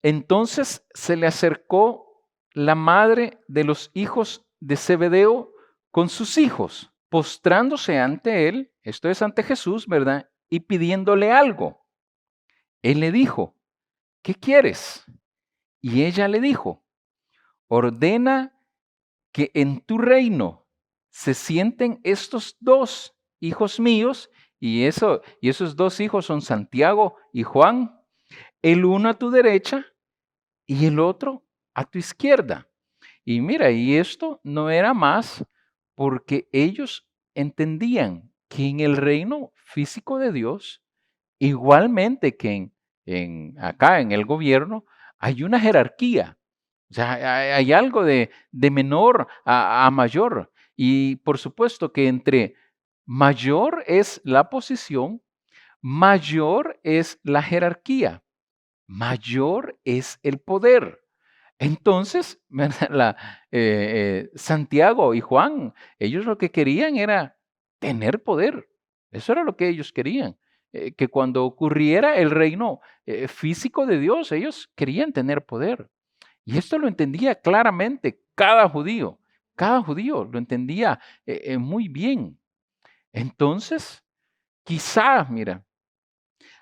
Entonces se le acercó la madre de los hijos de Zebedeo con sus hijos, postrándose ante él, esto es ante Jesús, ¿verdad?, y pidiéndole algo. Él le dijo, ¿qué quieres? Y ella le dijo, ordena que en tu reino se sienten estos dos hijos míos, y esos dos hijos son Santiago y Juan, el uno a tu derecha y el otro a tu izquierda. Y mira, y esto no era más porque ellos entendían que en el reino físico de Dios, igualmente que acá en el gobierno, hay una jerarquía. O sea, hay algo de menor a mayor. Y por supuesto que entre mayor es la posición, mayor es la jerarquía, mayor es el poder. Entonces, Santiago y Juan, ellos lo que querían era tener poder. Eso era lo que ellos querían. Que cuando ocurriera el reino físico de Dios, ellos querían tener poder. Y esto lo entendía claramente cada judío lo entendía muy bien. Entonces, quizá, mira,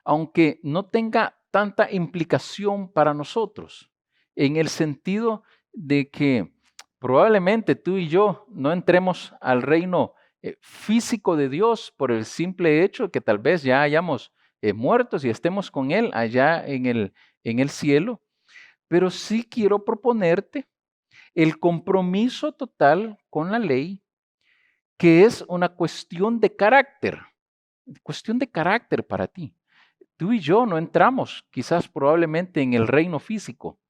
aunque no tenga tanta implicación para nosotros, en el sentido de que probablemente tú y yo no entremos al reino físico de Dios por el simple hecho de que tal vez ya hayamos muertos y estemos con Él allá en el cielo, pero sí quiero proponerte el compromiso total con la ley, que es una cuestión de carácter para ti. Tú y yo no entramos quizás probablemente en el reino físico,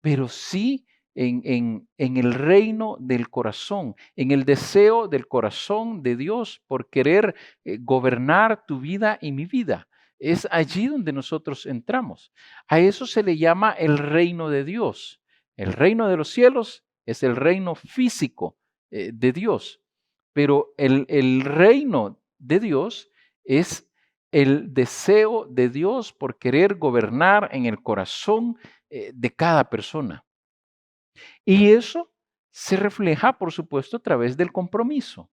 pero sí en el reino del corazón, en el deseo del corazón de Dios por querer gobernar tu vida y mi vida. Es allí donde nosotros entramos. A eso se le llama el reino de Dios. El reino de los cielos es el reino físico de Dios, pero el reino de Dios es el deseo de Dios por querer gobernar en el corazón de cada persona. Y eso se refleja, por supuesto, a través del compromiso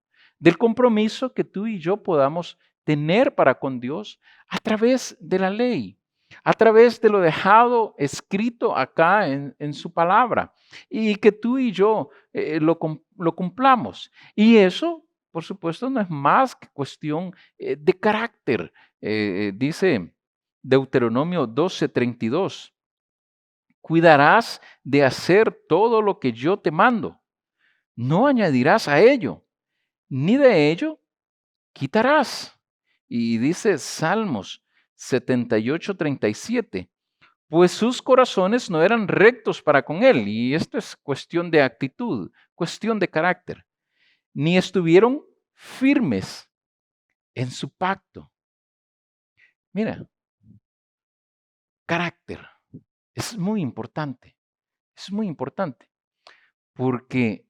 que tú y yo podamos tener para con Dios a través de la ley, a través de lo dejado escrito acá en su palabra, y que tú y yo lo cumplamos. Y eso, por supuesto, no es más que cuestión de carácter. Dice Deuteronomio 12:32, cuidarás de hacer todo lo que yo te mando. No añadirás a ello, ni de ello quitarás. Y dice Salmos 78:37, pues sus corazones no eran rectos para con él. Y esto es cuestión de actitud, cuestión de carácter. Ni estuvieron firmes en su pacto. Mira, carácter. Es muy importante, porque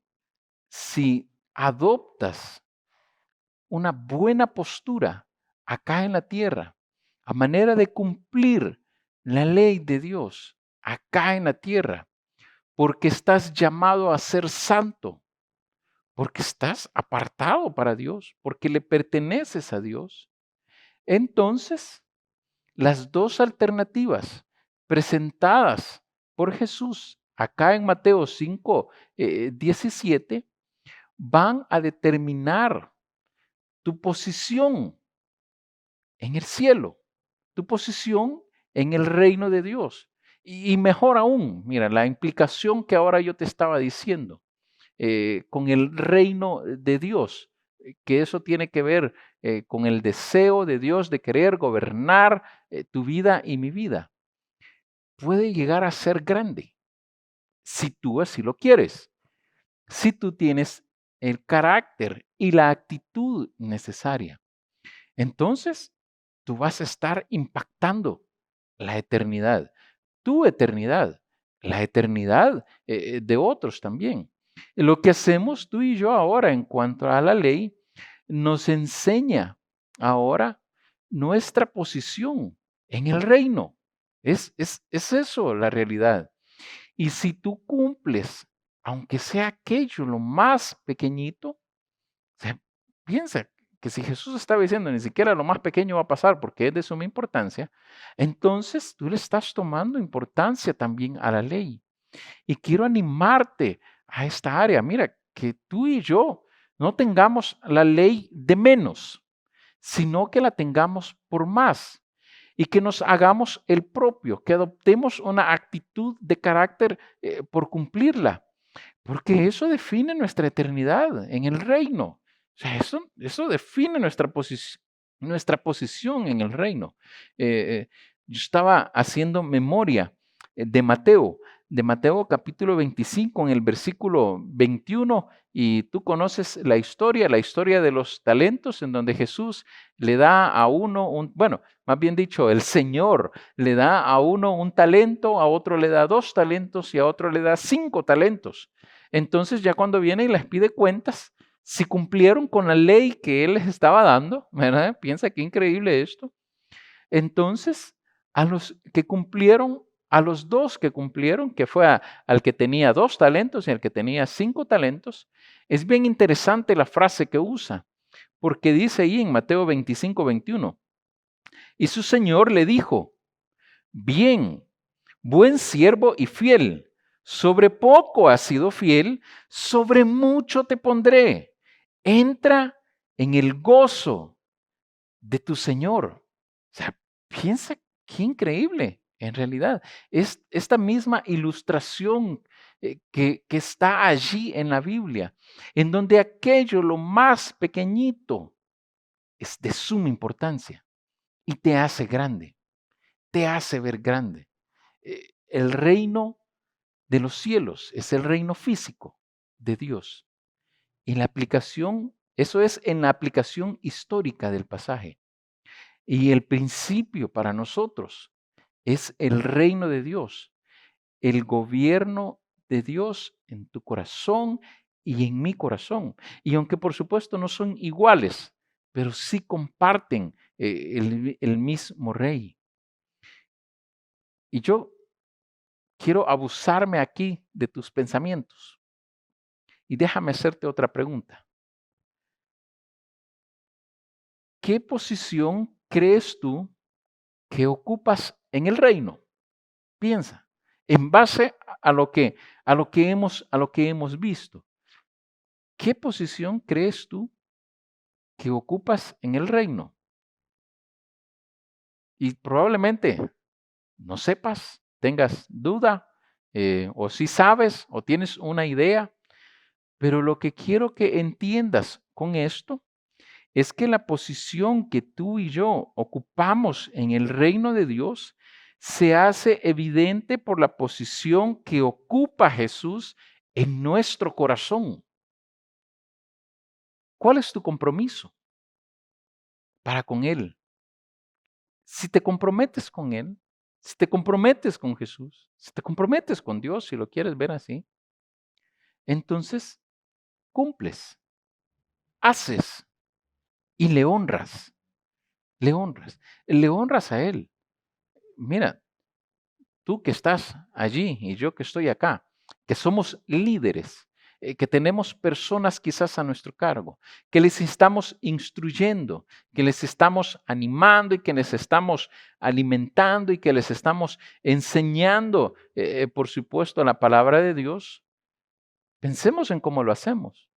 si adoptas una buena postura acá en la tierra, a manera de cumplir la ley de Dios acá en la tierra, porque estás llamado a ser santo, porque estás apartado para Dios, porque le perteneces a Dios, entonces las dos alternativas presentadas por Jesús acá en Mateo 5:17 van a determinar tu posición en el cielo, tu posición en el reino de Dios. Y mejor aún, mira, la implicación que ahora yo te estaba diciendo con el reino de Dios, que eso tiene que ver con el deseo de Dios de querer gobernar tu vida y mi vida, puede llegar a ser grande si tú así lo quieres, si tú tienes el carácter y la actitud necesaria. Entonces, tú vas a estar impactando la eternidad, tu eternidad, la eternidad de otros también. Lo que hacemos tú y yo ahora en cuanto a la ley nos enseña ahora nuestra posición en el reino. Es eso la realidad. Y si tú cumples, aunque sea aquello lo más pequeñito, o sea, piensa que si Jesús estaba diciendo ni siquiera lo más pequeño va a pasar porque es de suma importancia, entonces tú le estás tomando importancia también a la ley. Y quiero animarte a esta área. Mira, que tú y yo no tengamos la ley de menos, sino que la tengamos por más. Y que nos hagamos el propio, que adoptemos una actitud de carácter por cumplirla. Porque eso define nuestra eternidad en el reino. O sea, eso define nuestra posición en el reino. Yo estaba haciendo memoria de Mateo capítulo 25 en el versículo 21, y tú conoces la historia de los talentos, en donde Jesús le da a uno, más bien dicho, el Señor le da a uno un talento, a otro le da 2 talentos y a otro le da 5 talentos. Entonces ya cuando viene y les pide cuentas, si cumplieron con la ley que Él les estaba dando, ¿verdad? Piensa qué increíble esto. Entonces, a los 2 que cumplieron, que fue al que tenía 2 talentos y al que tenía 5 talentos, es bien interesante la frase que usa, porque dice ahí en Mateo 25:21, y su Señor le dijo, bien, buen siervo y fiel, sobre poco has sido fiel, sobre mucho te pondré. Entra en el gozo de tu Señor. O sea, piensa qué increíble, en realidad. Es esta misma ilustración que está allí en la Biblia, en donde aquello, lo más pequeñito, es de suma importancia y te hace grande, te hace ver grande. El reino de los cielos es el reino físico de Dios. En la aplicación, eso es en la aplicación histórica del pasaje. Y el principio para nosotros es el reino de Dios, el gobierno de Dios en tu corazón y en mi corazón. Y aunque por supuesto no son iguales, pero sí comparten el mismo rey. Y yo quiero abusarme aquí de tus pensamientos. Y déjame hacerte otra pregunta. ¿Qué posición crees tú que ocupas en el reino? Piensa, en base a lo que hemos visto. ¿Qué posición crees tú que ocupas en el reino? Y probablemente no sepas, tengas duda, o si sabes o tienes una idea, pero lo que quiero que entiendas con esto es que la posición que tú y yo ocupamos en el reino de Dios se hace evidente por la posición que ocupa Jesús en nuestro corazón. ¿Cuál es tu compromiso para con Él? Si te comprometes con Él, si te comprometes con Jesús, si te comprometes con Dios, si lo quieres ver así, entonces cumples, haces y le honras. Le honras a Él. Mira, tú que estás allí y yo que estoy acá, que somos líderes, que tenemos personas quizás a nuestro cargo, que les estamos instruyendo, que les estamos animando y que les estamos alimentando y que les estamos enseñando, por supuesto, la palabra de Dios. Pensemos en cómo lo hacemos.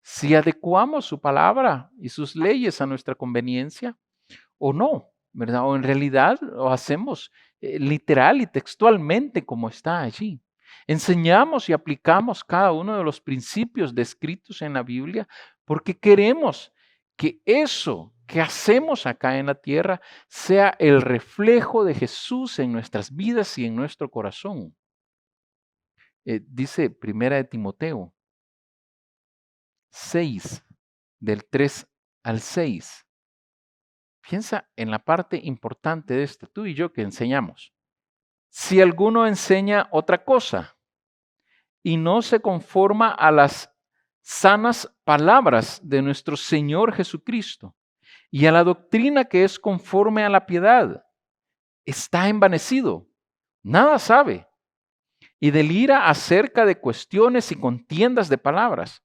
Si adecuamos su palabra y sus leyes a nuestra conveniencia o no, ¿verdad? O en realidad lo hacemos literal y textualmente como está allí. Enseñamos y aplicamos cada uno de los principios descritos en la Biblia porque queremos que eso que hacemos acá en la tierra sea el reflejo de Jesús en nuestras vidas y en nuestro corazón. Dice 1 Timoteo 6, del 3 al 6. Piensa en la parte importante de esto, tú y yo que enseñamos. Si alguno enseña otra cosa y no se conforma a las sanas palabras de nuestro Señor Jesucristo y a la doctrina que es conforme a la piedad, está envanecido, nada sabe, y delira acerca de cuestiones y contiendas de palabras,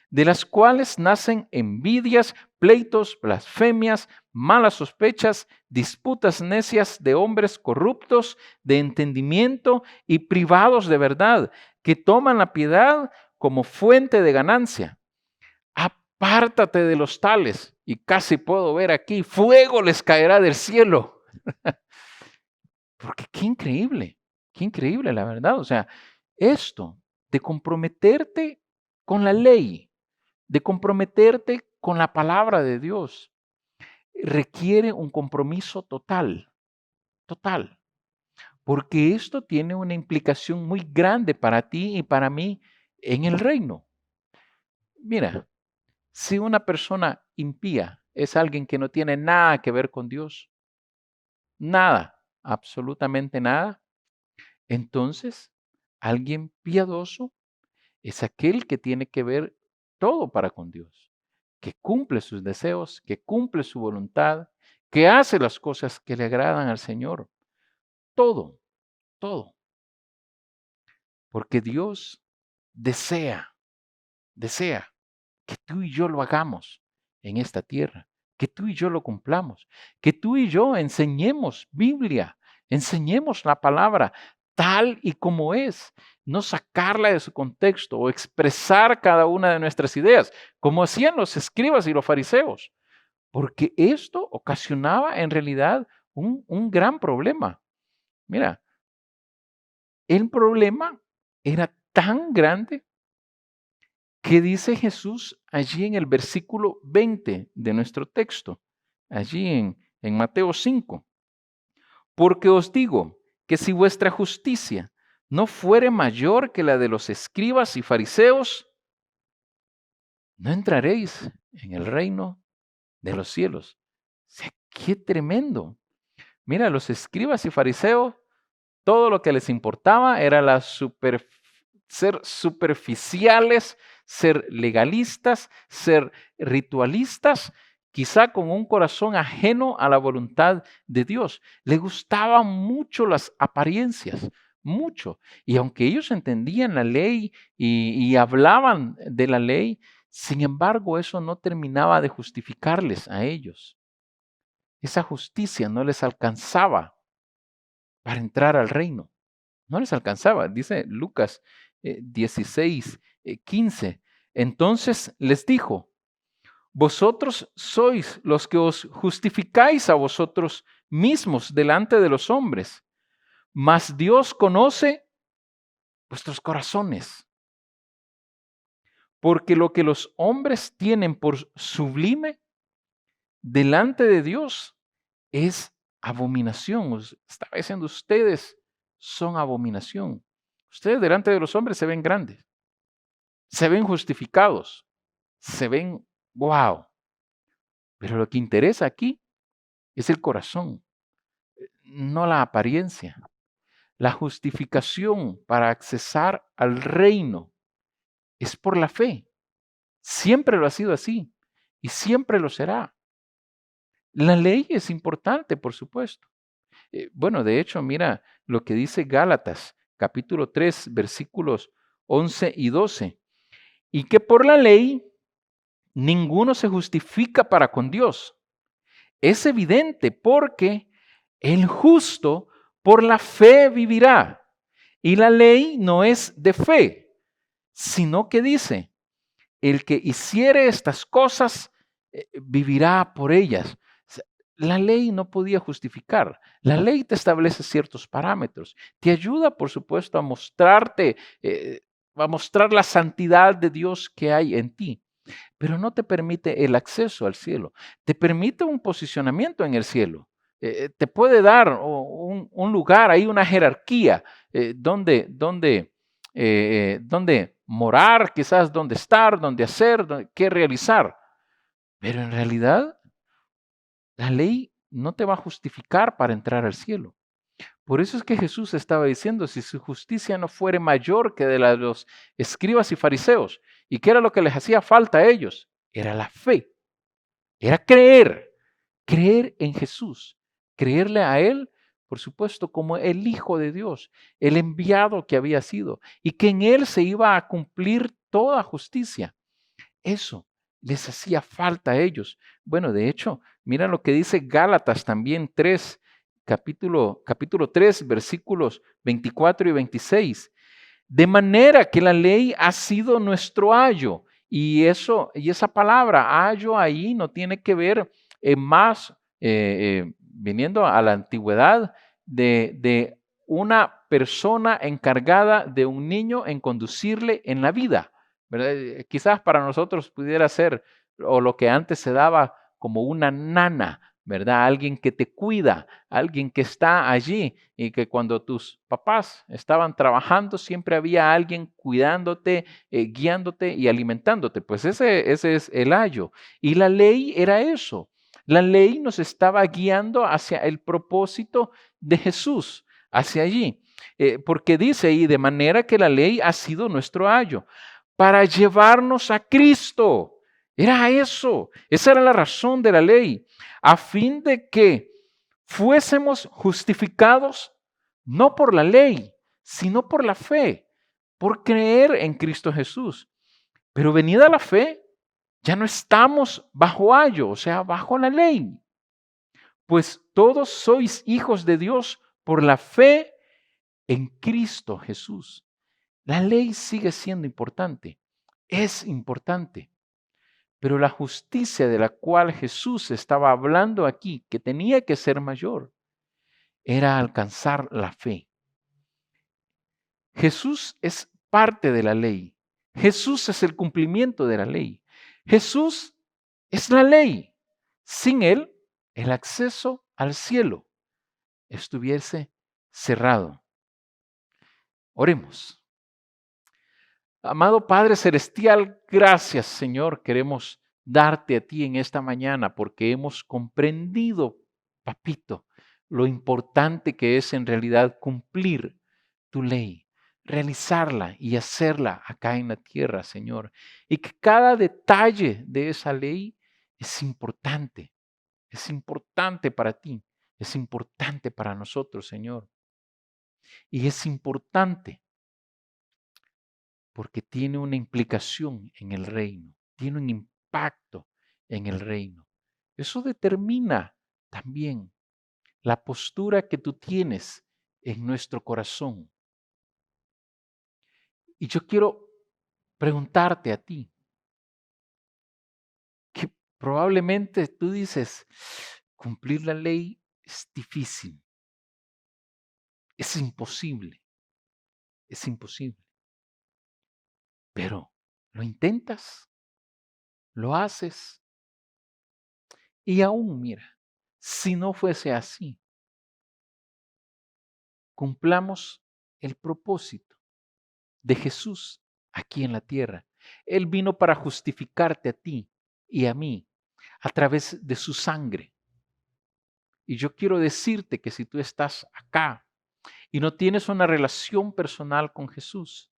de las cuales nacen envidias, pleitos, blasfemias, malas sospechas, disputas necias de hombres corruptos de entendimiento y privados de verdad, que toman la piedad como fuente de ganancia. Apártate de los tales, y casi puedo ver aquí, fuego les caerá del cielo. Porque qué increíble la verdad. O sea, esto de comprometerte con la ley, de comprometerte con la palabra de Dios, requiere un compromiso total, porque esto tiene una implicación muy grande para ti y para mí en el reino. Mira, si una persona impía es alguien que no tiene nada que ver con Dios, nada, absolutamente nada, entonces alguien piadoso es aquel que tiene que ver todo para con Dios, que cumple sus deseos, que cumple su voluntad, que hace las cosas que le agradan al Señor. Todo. Porque Dios desea que tú y yo lo hagamos en esta tierra, que tú y yo lo cumplamos, que tú y yo enseñemos Biblia, enseñemos la palabra tal y como es, no sacarla de su contexto o expresar cada una de nuestras ideas, como hacían los escribas y los fariseos, porque esto ocasionaba en realidad un gran problema. Mira, el problema era tan grande que dice Jesús allí en el versículo 20 de nuestro texto, allí en Mateo 5. Porque os digo que si vuestra justicia no fuere mayor que la de los escribas y fariseos, no entraréis en el reino de los cielos. O sea, qué tremendo. Mira, los escribas y fariseos, todo lo que les importaba era ser superficiales, ser legalistas, ser ritualistas, quizá con un corazón ajeno a la voluntad de Dios. Les gustaban mucho las apariencias, mucho. Y aunque ellos entendían la ley y hablaban de la ley, sin embargo, eso no terminaba de justificarles a ellos. Esa justicia no les alcanzaba para entrar al reino. No les alcanzaba, dice Lucas 16, 15. Entonces les dijo, vosotros sois los que os justificáis a vosotros mismos delante de los hombres, mas Dios conoce vuestros corazones. Porque lo que los hombres tienen por sublime delante de Dios es abominación. Estaba diciendo, ustedes son abominación. Ustedes delante de los hombres se ven grandes, se ven justificados, se ven wow. Pero lo que interesa aquí es el corazón, no la apariencia. La justificación para accesar al reino es por la fe. Siempre lo ha sido así y siempre lo será. La ley es importante, por supuesto. Bueno, de hecho, mira lo que dice Gálatas, capítulo 3, versículos 11 y 12. Y que por la ley ninguno se justifica para con Dios. Es evidente porque el justo por la fe vivirá. Y la ley no es de fe, sino que dice, el que hiciere estas cosas vivirá por ellas. La ley no podía justificar. La ley te establece ciertos parámetros. Te ayuda, por supuesto, a mostrarte, a mostrar la santidad de Dios que hay en ti. Pero no te permite el acceso al cielo. Te permite un posicionamiento en el cielo. Te puede dar un lugar, hay una jerarquía donde morar, quizás donde estar, donde hacer, qué realizar. Pero en realidad, la ley no te va a justificar para entrar al cielo. Por eso es que Jesús estaba diciendo, si su justicia no fuere mayor que de la de los escribas y fariseos, ¿y qué era lo que les hacía falta a ellos? Era la fe, era creer en Jesús, creerle a Él, por supuesto, como el Hijo de Dios, el enviado que había sido, y que en Él se iba a cumplir toda justicia. Eso les hacía falta a ellos. Bueno, de hecho, mira lo que dice Gálatas también 3, capítulo 3, versículos 24 y 26. De manera que la ley ha sido nuestro ayo. Y esa palabra ayo ahí no tiene que ver más, viniendo a la antigüedad, de una persona encargada de un niño en conducirle en la vida, ¿verdad? Quizás para nosotros pudiera ser, o lo que antes se daba como una nana, ¿verdad? Alguien que te cuida, alguien que está allí y que cuando tus papás estaban trabajando siempre había alguien cuidándote, guiándote y alimentándote. Pues ese es el ayo. Y la ley era eso. La ley nos estaba guiando hacia el propósito de Jesús, hacia allí. Porque dice ahí, de manera que la ley ha sido nuestro ayo, para llevarnos a Cristo. Era eso, esa era la razón de la ley, a fin de que fuésemos justificados no por la ley, sino por la fe, por creer en Cristo Jesús. Pero venida la fe, ya no estamos bajo ayo, o sea, bajo la ley. Pues todos sois hijos de Dios por la fe en Cristo Jesús. La ley sigue siendo importante, es importante, pero la justicia de la cual Jesús estaba hablando aquí, que tenía que ser mayor, era alcanzar la fe. Jesús es parte de la ley. Jesús es el cumplimiento de la ley. Jesús es la ley. Sin Él, el acceso al cielo estuviese cerrado. Oremos. Amado Padre Celestial, gracias, Señor. Queremos darte a ti en esta mañana porque hemos comprendido, papito, lo importante que es en realidad cumplir tu ley, realizarla y hacerla acá en la tierra, Señor. Y que cada detalle de esa ley es importante para ti, es importante para nosotros, Señor. Y es importante porque tiene una implicación en el reino, tiene un impacto en el reino. Eso determina también la postura que tú tienes en nuestro corazón. Y yo quiero preguntarte a ti, que probablemente tú dices, cumplir la ley es difícil, es imposible, pero lo intentas, lo haces. Y aún, mira, si no fuese así, cumplamos el propósito de Jesús aquí en la tierra. Él vino para justificarte a ti y a mí a través de su sangre. Y yo quiero decirte que si tú estás acá y no tienes una relación personal con Jesús,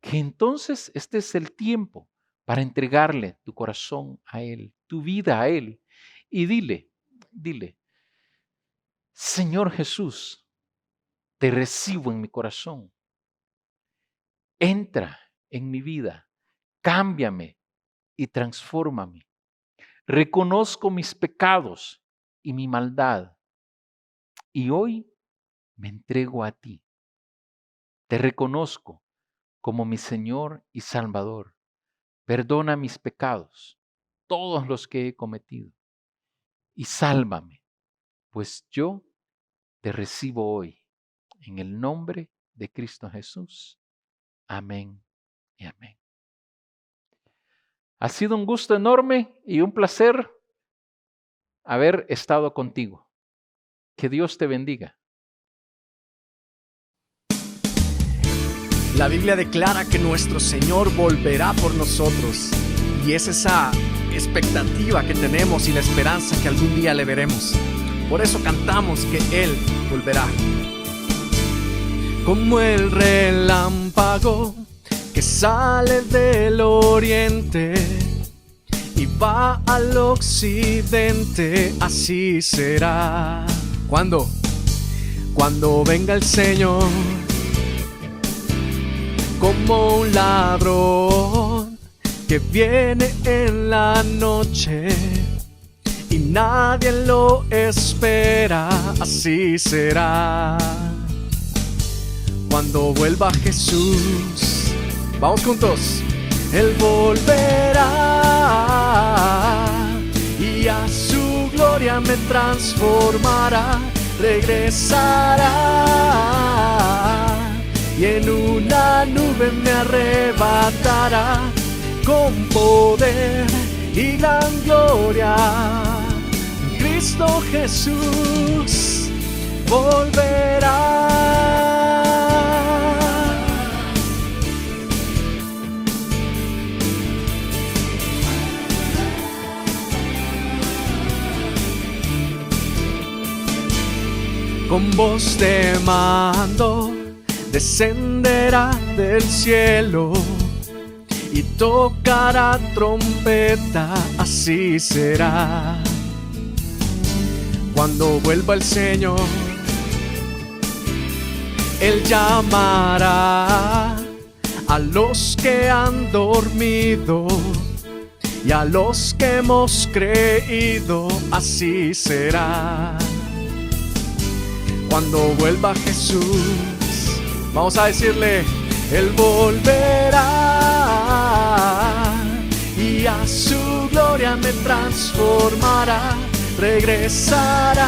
que entonces este es el tiempo para entregarle tu corazón a Él, tu vida a Él. Y dile, Señor Jesús, te recibo en mi corazón. Entra en mi vida, cámbiame y transfórmame. Reconozco mis pecados y mi maldad. Y hoy me entrego a ti. Te reconozco como mi Señor y Salvador. Perdona mis pecados, todos los que he cometido. Y sálvame, pues yo te recibo hoy. En el nombre de Cristo Jesús. Amén y amén. Ha sido un gusto enorme y un placer haber estado contigo. Que Dios te bendiga. La Biblia declara que nuestro Señor volverá por nosotros. Y es esa expectativa que tenemos y la esperanza que algún día le veremos. Por eso cantamos que Él volverá. Como el relámpago que sale del oriente y va al occidente, así será. ¿Cuándo? Cuando venga el Señor como un ladrón que viene en la noche y nadie lo espera, así será. Cuando vuelva Jesús, vamos juntos, Él volverá y a su gloria me transformará, regresará y en una nube me arrebatará con poder y gran gloria. Cristo Jesús volverá. Con voz de mando descenderá del cielo y tocará trompeta, así será. Cuando vuelva el Señor, Él llamará a los que han dormido y a los que hemos creído, así será. Cuando vuelva Jesús, Vamos a decirle, Él volverá y a su gloria me transformará, regresará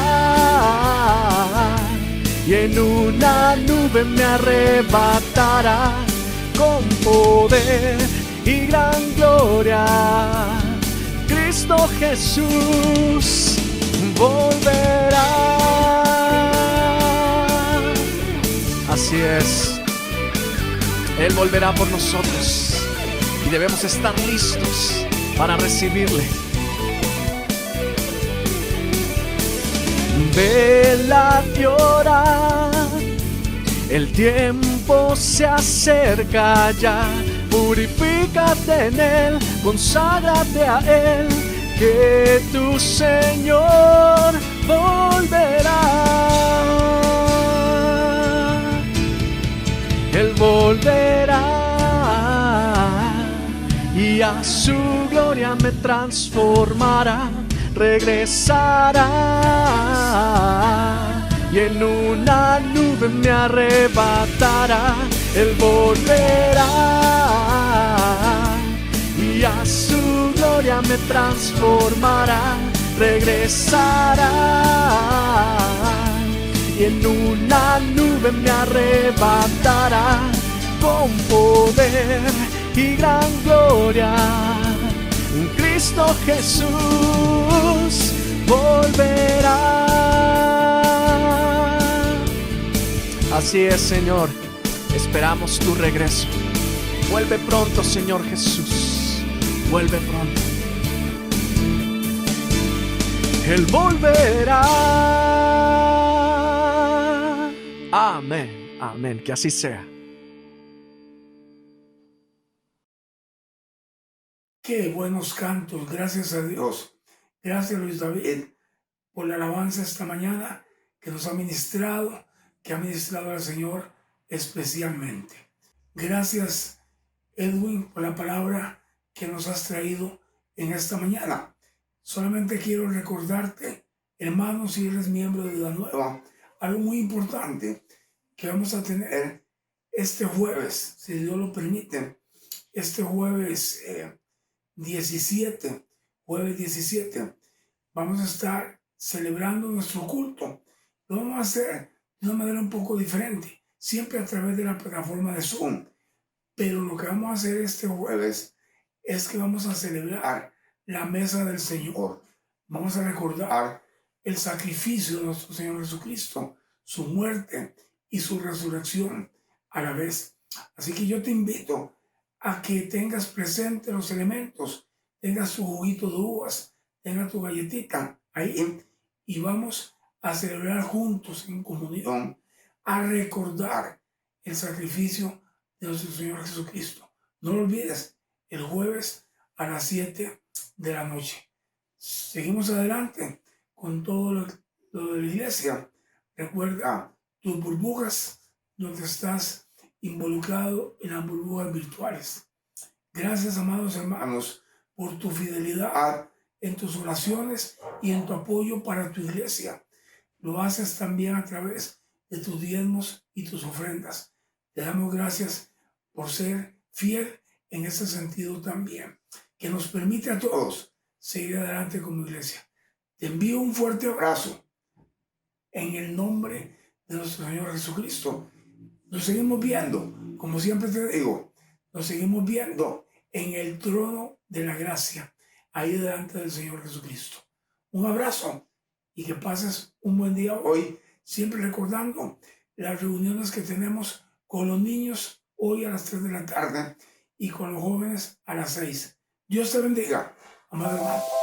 y en una nube me arrebatará con poder y gran gloria. Cristo Jesús volverá. Así es, Él volverá por nosotros y debemos estar listos para recibirle. Vela y ora, el tiempo se acerca ya. Purifícate en Él, conságrate a Él, que tu Señor volverá. Él volverá y a su gloria me transformará, regresará y en una nube me arrebatará. Él volverá y a su gloria me transformará, regresará y en una nube me arrebatará con poder y gran gloria. Cristo Jesús volverá. Así es, Señor, esperamos tu regreso. Vuelve pronto, Señor Jesús, vuelve pronto. Él volverá. Amén, amén, que así sea. Qué buenos cantos, gracias a Dios. Gracias, Luis David, por la alabanza esta mañana que nos ha ministrado, que ha ministrado al Señor especialmente. Gracias, Edwin, por la palabra que nos has traído en esta mañana. Solamente quiero recordarte, hermano, si eres miembro de La Nueva, algo muy importante que vamos a tener este jueves, si Dios lo permite, este jueves 17, vamos a estar celebrando nuestro culto. Lo vamos a hacer de una manera un poco diferente, siempre a través de la plataforma de Zoom. Pero lo que vamos a hacer este jueves es que vamos a celebrar la mesa del Señor. Vamos a recordar el sacrificio de nuestro Señor Jesucristo, su muerte y su resurrección a la vez. Así que yo te invito a que tengas presente los elementos, tengas tu juguito de uvas, tengas tu galletita ahí y vamos a celebrar juntos en comunión, a recordar el sacrificio de nuestro Señor Jesucristo. No lo olvides, el jueves a las 7 de la noche. Seguimos adelante con todo lo de la iglesia. Recuerda tus burbujas donde estás involucrado en las burbujas virtuales. Gracias, amados hermanos, por tu fidelidad en tus oraciones y en tu apoyo para tu iglesia. Lo haces también a través de tus diezmos y tus ofrendas. Te damos gracias por ser fiel en ese sentido también, que nos permite a todos seguir adelante como iglesia. Te envío un fuerte abrazo en el nombre de nuestro Señor Jesucristo. Nos seguimos viendo, como siempre te digo, nos seguimos viendo en el trono de la gracia, ahí delante del Señor Jesucristo. Un abrazo y que pases un buen día hoy, siempre recordando las reuniones que tenemos con los niños hoy a las 3 de la tarde y con los jóvenes a las 6. Dios te bendiga, amado hermano.